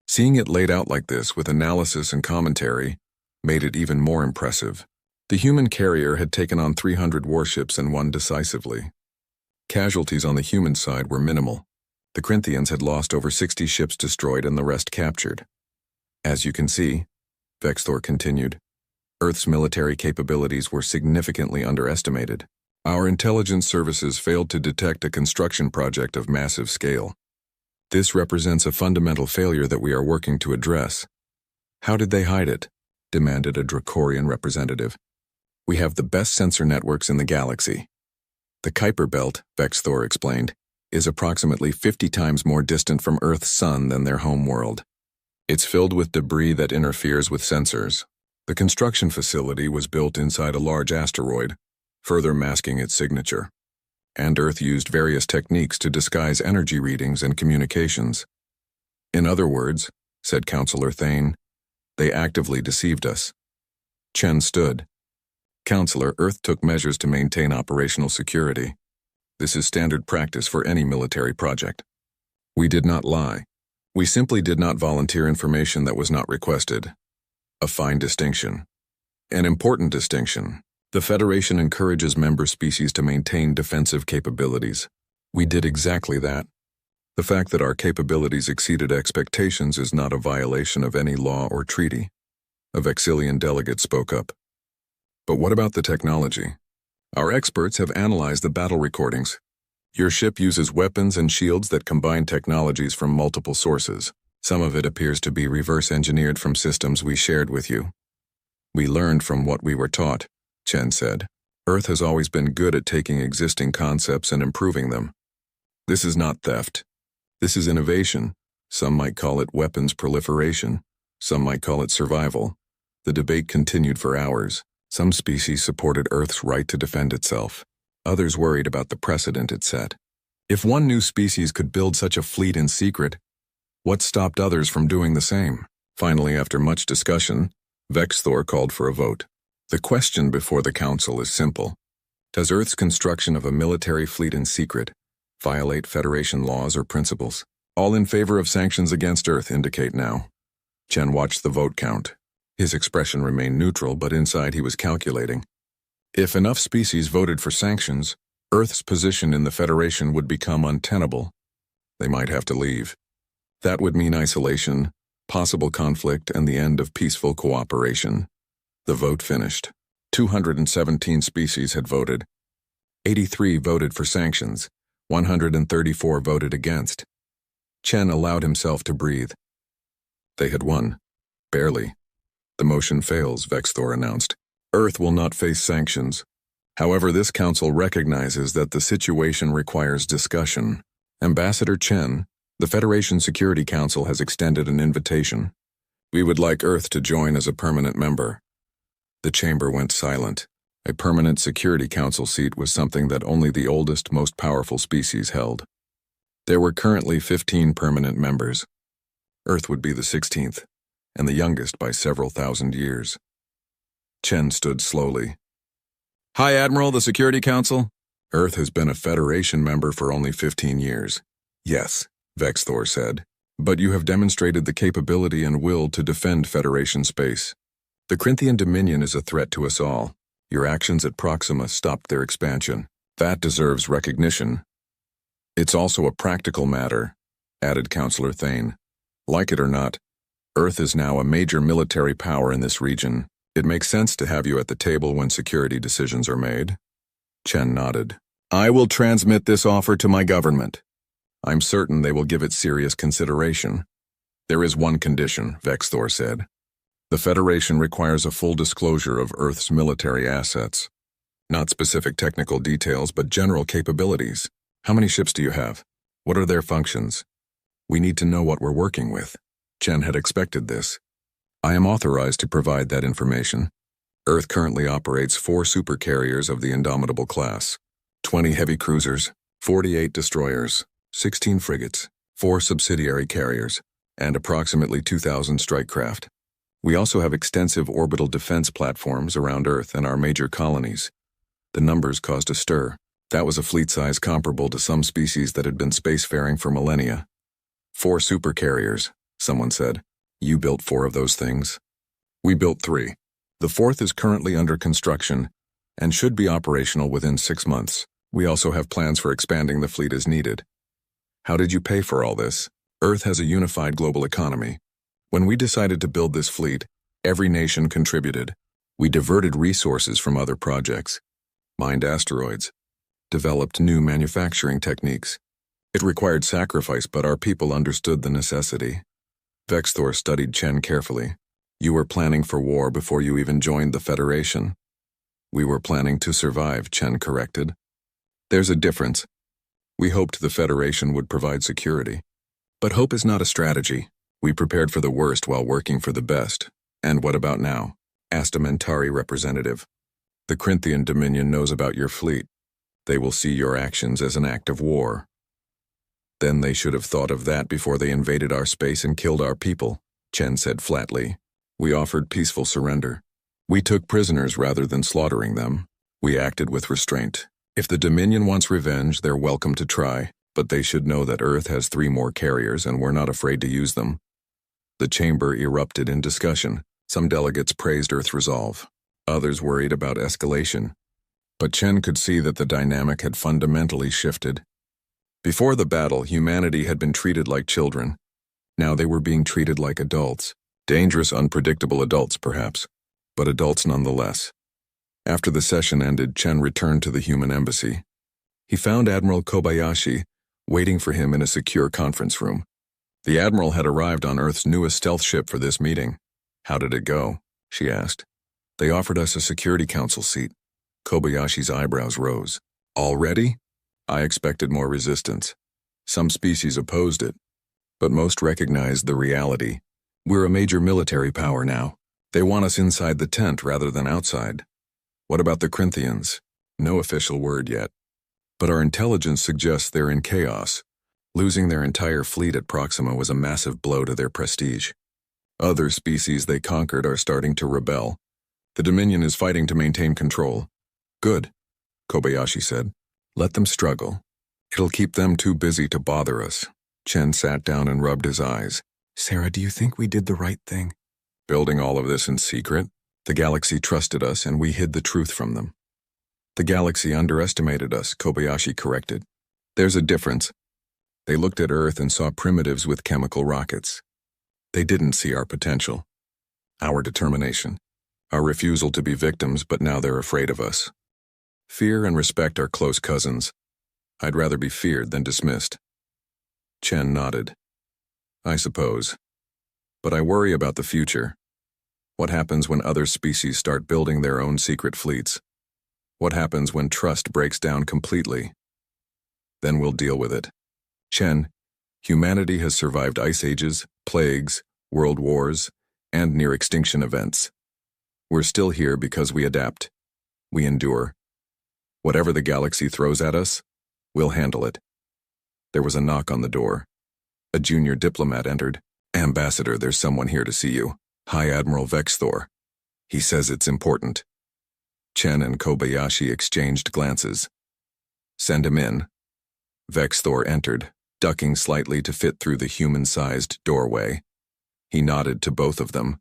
Seeing it laid out like this with analysis and commentary made it even more impressive. The human carrier had taken on 300 warships and won decisively. Casualties on the human side were minimal. The Corinthians had lost over 60 ships destroyed and the rest captured. As you can see, Vexthor continued, Earth's military capabilities were significantly underestimated. Our intelligence services failed to detect a construction project of massive scale. This represents a fundamental failure that we are working to address. How did they hide it? Demanded a Dracorian representative. We have the best sensor networks in the galaxy. The Kuiper Belt, Vexthor explained, is approximately 50 times more distant from Earth's sun than their home world. It's filled with debris that interferes with sensors. The construction facility was built inside a large asteroid, further masking its signature. And Earth used various techniques to disguise energy readings and communications. In other words, said Counselor Thane, they actively deceived us. Chen stood. Counselor, Earth took measures to maintain operational security. This is standard practice for any military project. We did not lie. We simply did not volunteer information that was not requested. A fine distinction. An important distinction. The Federation encourages member species to maintain defensive capabilities. We did exactly that. The fact that our capabilities exceeded expectations is not a violation of any law or treaty. A Vexillian delegate spoke up. But what about the technology? Our experts have analyzed the battle recordings. Your ship uses weapons and shields that combine technologies from multiple sources. Some of it appears to be reverse engineered from systems we shared with you. We learned from what we were taught, Chen said. Earth has always been good at taking existing concepts and improving them. This is not theft. This is innovation. Some might call it weapons proliferation. Some might call it survival. The debate continued for hours. Some species supported Earth's right to defend itself. Others worried about the precedent it set. If one new species could build such a fleet in secret, what stopped others from doing the same? Finally, after much discussion, Vexthor called for a vote. The question before the Council is simple. Does Earth's construction of a military fleet in secret violate Federation laws or principles? All in favor of sanctions against Earth indicate now. Chen watched the vote count. His expression remained neutral, but inside he was calculating. If enough species voted for sanctions, Earth's position in the Federation would become untenable. They might have to leave. That would mean isolation, possible conflict, and the end of peaceful cooperation. The vote finished. 217 species had voted. 83 voted for sanctions. 134 voted against. Chen allowed himself to breathe. They had won. Barely. The motion fails, Vexthor announced. Earth will not face sanctions. However, this council recognizes that the situation requires discussion. Ambassador Chen, the Federation Security Council has extended an invitation. We would like Earth to join as a permanent member. The chamber went silent. A permanent Security Council seat was something that only the oldest, most powerful species held. There were currently 15 permanent members. Earth would be the 16th, and the youngest by several thousand years. Chen stood slowly. Hi, Admiral, the Security Council. Earth has been a Federation member for only 15 years. Yes, Vexthor said, but you have demonstrated the capability and will to defend Federation space. The Corinthian Dominion is a threat to us all. Your actions at Proxima stopped their expansion. That deserves recognition. It's also a practical matter, added Counselor Thane. Like it or not, Earth is now a major military power in this region. It makes sense to have you at the table when security decisions are made. Chen nodded. I will transmit this offer to my government. I'm certain they will give it serious consideration. There is one condition, Vexthor said. The Federation requires a full disclosure of Earth's military assets. Not specific technical details, but general capabilities. How many ships do you have? What are their functions? We need to know what we're working with. Chen had expected this. I am authorized to provide that information. Earth currently operates 4 supercarriers of the Indomitable class, 20 heavy cruisers, 48 destroyers, 16 frigates, 4 subsidiary carriers, and approximately 2,000 strike craft. We also have extensive orbital defense platforms around Earth and our major colonies. The numbers caused a stir. That was a fleet size comparable to some species that had been spacefaring for millennia. 4 supercarriers, someone said. You built 4 of those things. We built 3. The 4th is currently under construction and should be operational within 6 months. We also have plans for expanding the fleet as needed. How did you pay for all this? Earth has a unified global economy. When we decided to build this fleet, every nation contributed. We diverted resources from other projects, mined asteroids, developed new manufacturing techniques. It required sacrifice, but our people understood the necessity. Vexthor studied Chen carefully. You were planning for war before you even joined the Federation. We were planning to survive, Chen corrected. There's a difference. We hoped the Federation would provide security. But hope is not a strategy. We prepared for the worst while working for the best. And what about now? Asked a Mentari representative. The Corinthian Dominion knows about your fleet. They will see your actions as an act of war. Then they should have thought of that before they invaded our space and killed our people, Chen said flatly. We offered peaceful surrender. We took prisoners rather than slaughtering them. We acted with restraint. If the Dominion wants revenge, they're welcome to try, but they should know that Earth has 3 more carriers and we're not afraid to use them. The chamber erupted in discussion. Some delegates praised Earth's resolve. Others worried about escalation. But Chen could see that the dynamic had fundamentally shifted. Before the battle, humanity had been treated like children. Now they were being treated like adults. Dangerous, unpredictable adults, perhaps, but adults nonetheless. After the session ended, Chen returned to the human embassy. He found Admiral Kobayashi waiting for him in a secure conference room. The Admiral had arrived on Earth's newest stealth ship for this meeting. How did it go? She asked. They offered us a Security Council seat. Kobayashi's eyebrows rose. Already? I expected more resistance. Some species opposed it, but most recognized the reality. We're a major military power now. They want us inside the tent rather than outside. What about the Corinthians? No official word yet. But our intelligence suggests they're in chaos. Losing their entire fleet at Proxima was a massive blow to their prestige. Other species they conquered are starting to rebel. The Dominion is fighting to maintain control. Good, Kobayashi said. Let them struggle. It'll keep them too busy to bother us. Chen sat down and rubbed his eyes. Sarah, do you think we did the right thing? Building all of this in secret? The galaxy trusted us and we hid the truth from them. The galaxy underestimated us, Kobayashi corrected. There's a difference. They looked at Earth and saw primitives with chemical rockets. They didn't see our potential, our determination, our refusal to be victims, but now they're afraid of us. Fear and respect are close cousins. I'd rather be feared than dismissed. Chen nodded. I suppose. But I worry about the future. What happens when other species start building their own secret fleets? What happens when trust breaks down completely? Then we'll deal with it. Chen, humanity has survived ice ages, plagues, world wars, and near-extinction events. We're still here because we adapt. We endure. Whatever the galaxy throws at us, we'll handle it. There was a knock on the door. A junior diplomat entered. Ambassador, there's someone here to see you. High Admiral Vexthor. He says it's important. Chen and Kobayashi exchanged glances. Send him in. Vexthor entered, ducking slightly to fit through the human-sized doorway. He nodded to both of them.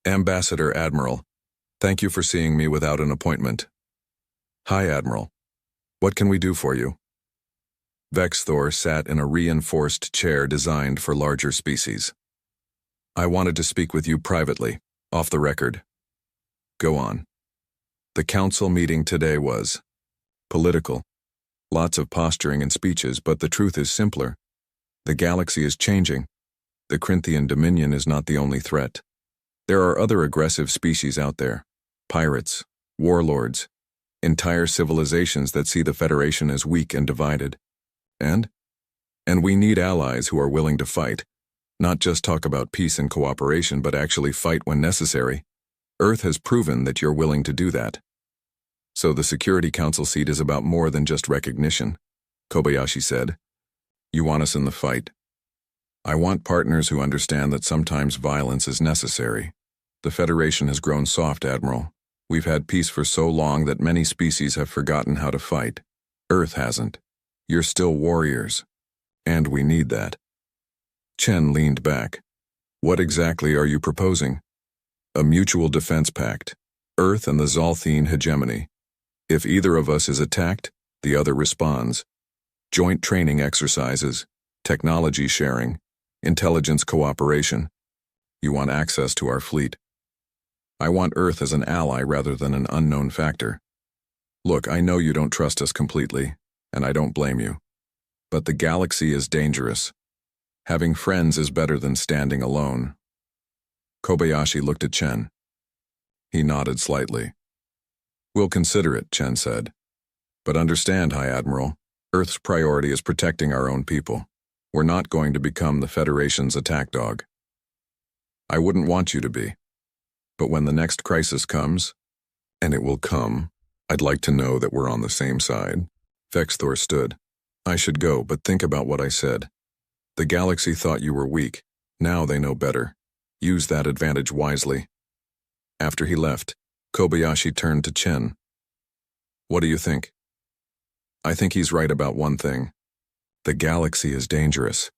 Ambassador Admiral, thank you for seeing me without an appointment. Hi, Admiral. What can we do for you? Vexthor sat in a reinforced chair designed for larger species. I wanted to speak with you privately, off the record. Go on. The council meeting today was political. Lots of posturing and speeches, but the truth is simpler. The galaxy is changing. The Corinthian Dominion is not the only threat. There are other aggressive species out there. Pirates, warlords, entire civilizations that see the Federation as weak and divided. And we need allies who are willing to fight. Not just talk about peace and cooperation, but actually fight when necessary. Earth has proven that you're willing to do that. So the Security Council seat is about more than just recognition, Kobayashi said. You want us in the fight. I want partners who understand that sometimes violence is necessary. The Federation has grown soft, Admiral. We've had peace for so long that many species have forgotten how to fight. Earth hasn't. You're still warriors. And we need that. Chen leaned back. What exactly are you proposing? A mutual defense pact. Earth and the Zolthene hegemony. If either of us is attacked, the other responds. Joint training exercises, technology sharing, intelligence cooperation. You want access to our fleet. I want Earth as an ally rather than an unknown factor. Look, I know you don't trust us completely, and I don't blame you. But the galaxy is dangerous. Having friends is better than standing alone. Kobayashi looked at Chen. He nodded slightly. We'll consider it, Chen said. But understand, High Admiral, Earth's priority is protecting our own people. We're not going to become the Federation's attack dog. I wouldn't want you to be. But when the next crisis comes, and it will come, I'd like to know that we're on the same side. Vexthor stood. I should go, but think about what I said. The galaxy thought you were weak. Now they know better. Use that advantage wisely. After he left, Kobayashi turned to Chen. What do you think? I think he's right about one thing. The galaxy is dangerous,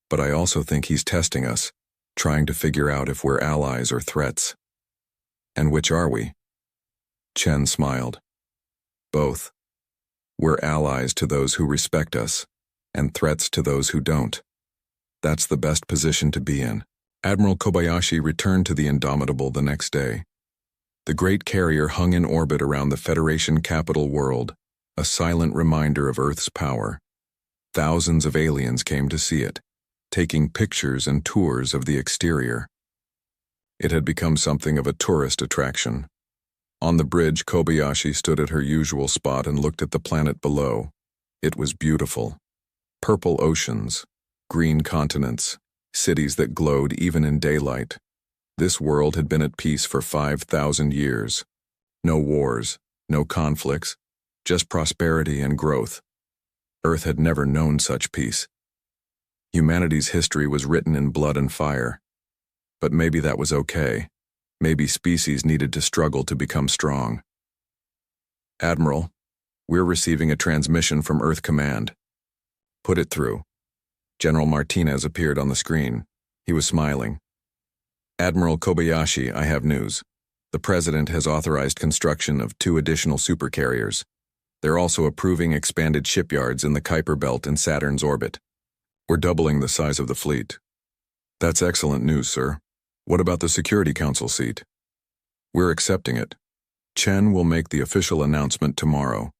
but I also think he's testing us, trying to figure out if we're allies or threats. And which are we? Chen smiled. Both. We're allies to those who respect us, and threats to those who don't. That's the best position to be in. Admiral Kobayashi returned to the Indomitable the next day. The great carrier hung in orbit around the Federation capital world, a silent reminder of Earth's power. Thousands of aliens came to see it, taking pictures and tours of the exterior. It had become something of a tourist attraction. On the bridge, Kobayashi stood at her usual spot and looked at the planet below. It was beautiful. Purple oceans, green continents, cities that glowed even in daylight. This world had been at peace for 5,000 years. No wars, no conflicts, just prosperity and growth. Earth had never known such peace. Humanity's history was written in blood and fire. But maybe that was okay. Maybe species needed to struggle to become strong. Admiral, we're receiving a transmission from Earth Command. Put it through. General Martinez appeared on the screen. He was smiling. Admiral Kobayashi, I have news. The President has authorized construction of 2 additional supercarriers. They're also approving expanded shipyards in the Kuiper Belt and Saturn's orbit. We're doubling the size of the fleet. That's excellent news, sir. What about the Security Council seat? We're accepting it. Chen will make the official announcement tomorrow.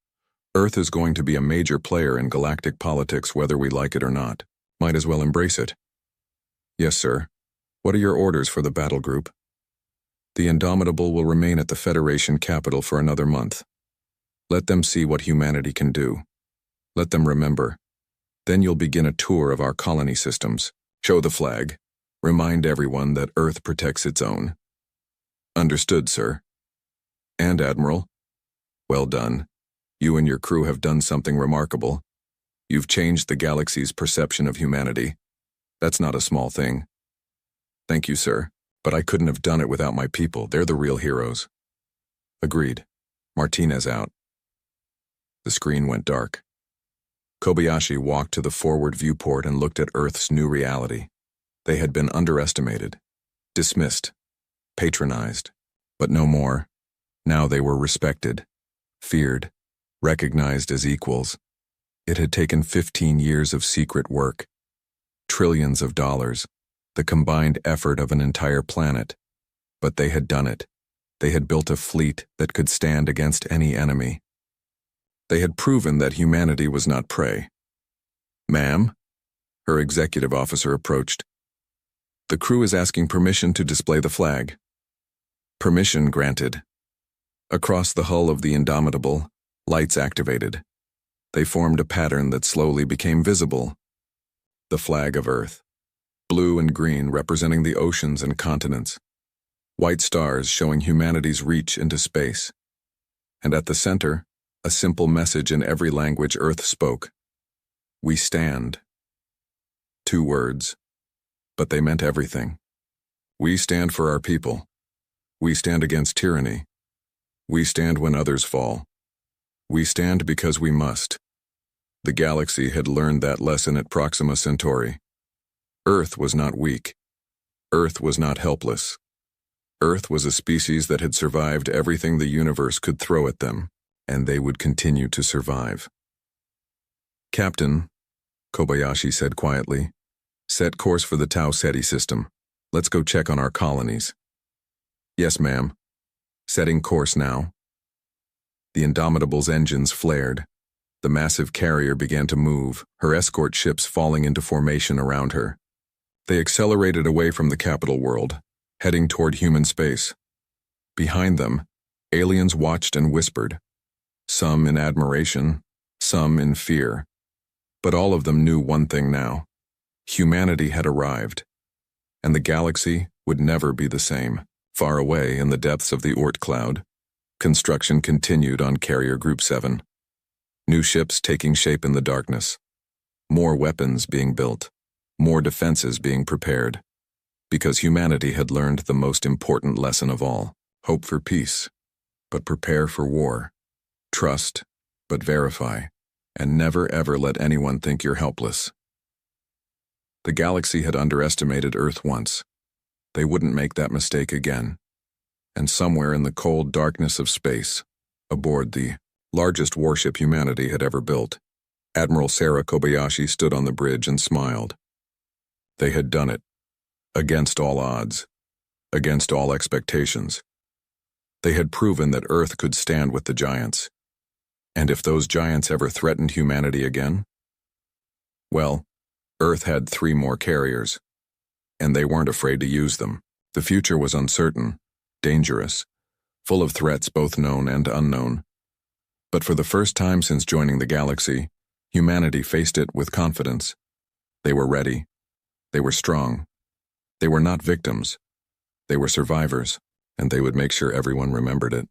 Earth is going to be a major player in galactic politics whether we like it or not. Might as well embrace it. Yes, sir. What are your orders for the battle group? The Indomitable will remain at the Federation capital for another month. Let them see what humanity can do. Let them remember. Then you'll begin a tour of our colony systems. Show the flag. Remind everyone that Earth protects its own. Understood, sir. And, Admiral, well done. You and your crew have done something remarkable. You've changed the galaxy's perception of humanity. That's not a small thing. Thank you, sir, but I couldn't have done it without my people. They're the real heroes. Agreed. Martinez out. The screen went dark. Kobayashi walked to the forward viewport and looked at Earth's new reality. They had been underestimated, dismissed, patronized, but no more. Now they were respected, feared, recognized as equals. It had taken 15 years of secret work, trillions of dollars, the combined effort of an entire planet. But they had done it. They had built a fleet that could stand against any enemy. They had proven that humanity was not prey. Ma'am? Her executive officer approached. The crew is asking permission to display the flag. Permission granted. Across the hull of the Indomitable, lights activated. They formed a pattern that slowly became visible. The flag of Earth. Blue and green representing the oceans and continents. White stars showing humanity's reach into space. And at the center, a simple message in every language Earth spoke. We stand. 2 words. But they meant everything. We stand for our people. We stand against tyranny. We stand when others fall. We stand because we must. The galaxy had learned that lesson at Proxima Centauri. Earth was not weak. Earth was not helpless. Earth was a species that had survived everything the universe could throw at them, and they would continue to survive. Captain, Kobayashi said quietly, set course for the Tau Ceti system. Let's go check on our colonies. Yes, ma'am. Setting course now. The Indomitable's engines flared. The massive carrier began to move, her escort ships falling into formation around her. They accelerated away from the capital world, heading toward human space. Behind them, aliens watched and whispered, some in admiration, some in fear. But all of them knew one thing now. Humanity had arrived, and the galaxy would never be the same. Far away in the depths of the Oort cloud, construction continued on Carrier Group 7. New ships taking shape in the darkness. More weapons being built. More defenses being prepared. Because humanity had learned the most important lesson of all. Hope for peace, but prepare for war. Trust, but verify. And never ever let anyone think you're helpless. The galaxy had underestimated Earth once. They wouldn't make that mistake again. And somewhere in the cold darkness of space, aboard the largest warship humanity had ever built, Admiral Sarah Kobayashi stood on the bridge and smiled. They had done it. Against all odds. Against all expectations. They had proven that Earth could stand with the giants. And if those giants ever threatened humanity again? Well, Earth had 3 more carriers, and they weren't afraid to use them. The future was uncertain, dangerous, full of threats both known and unknown. But for the first time since joining the galaxy, humanity faced it with confidence. They were ready. They were strong. They were not victims. They were survivors, and they would make sure everyone remembered it.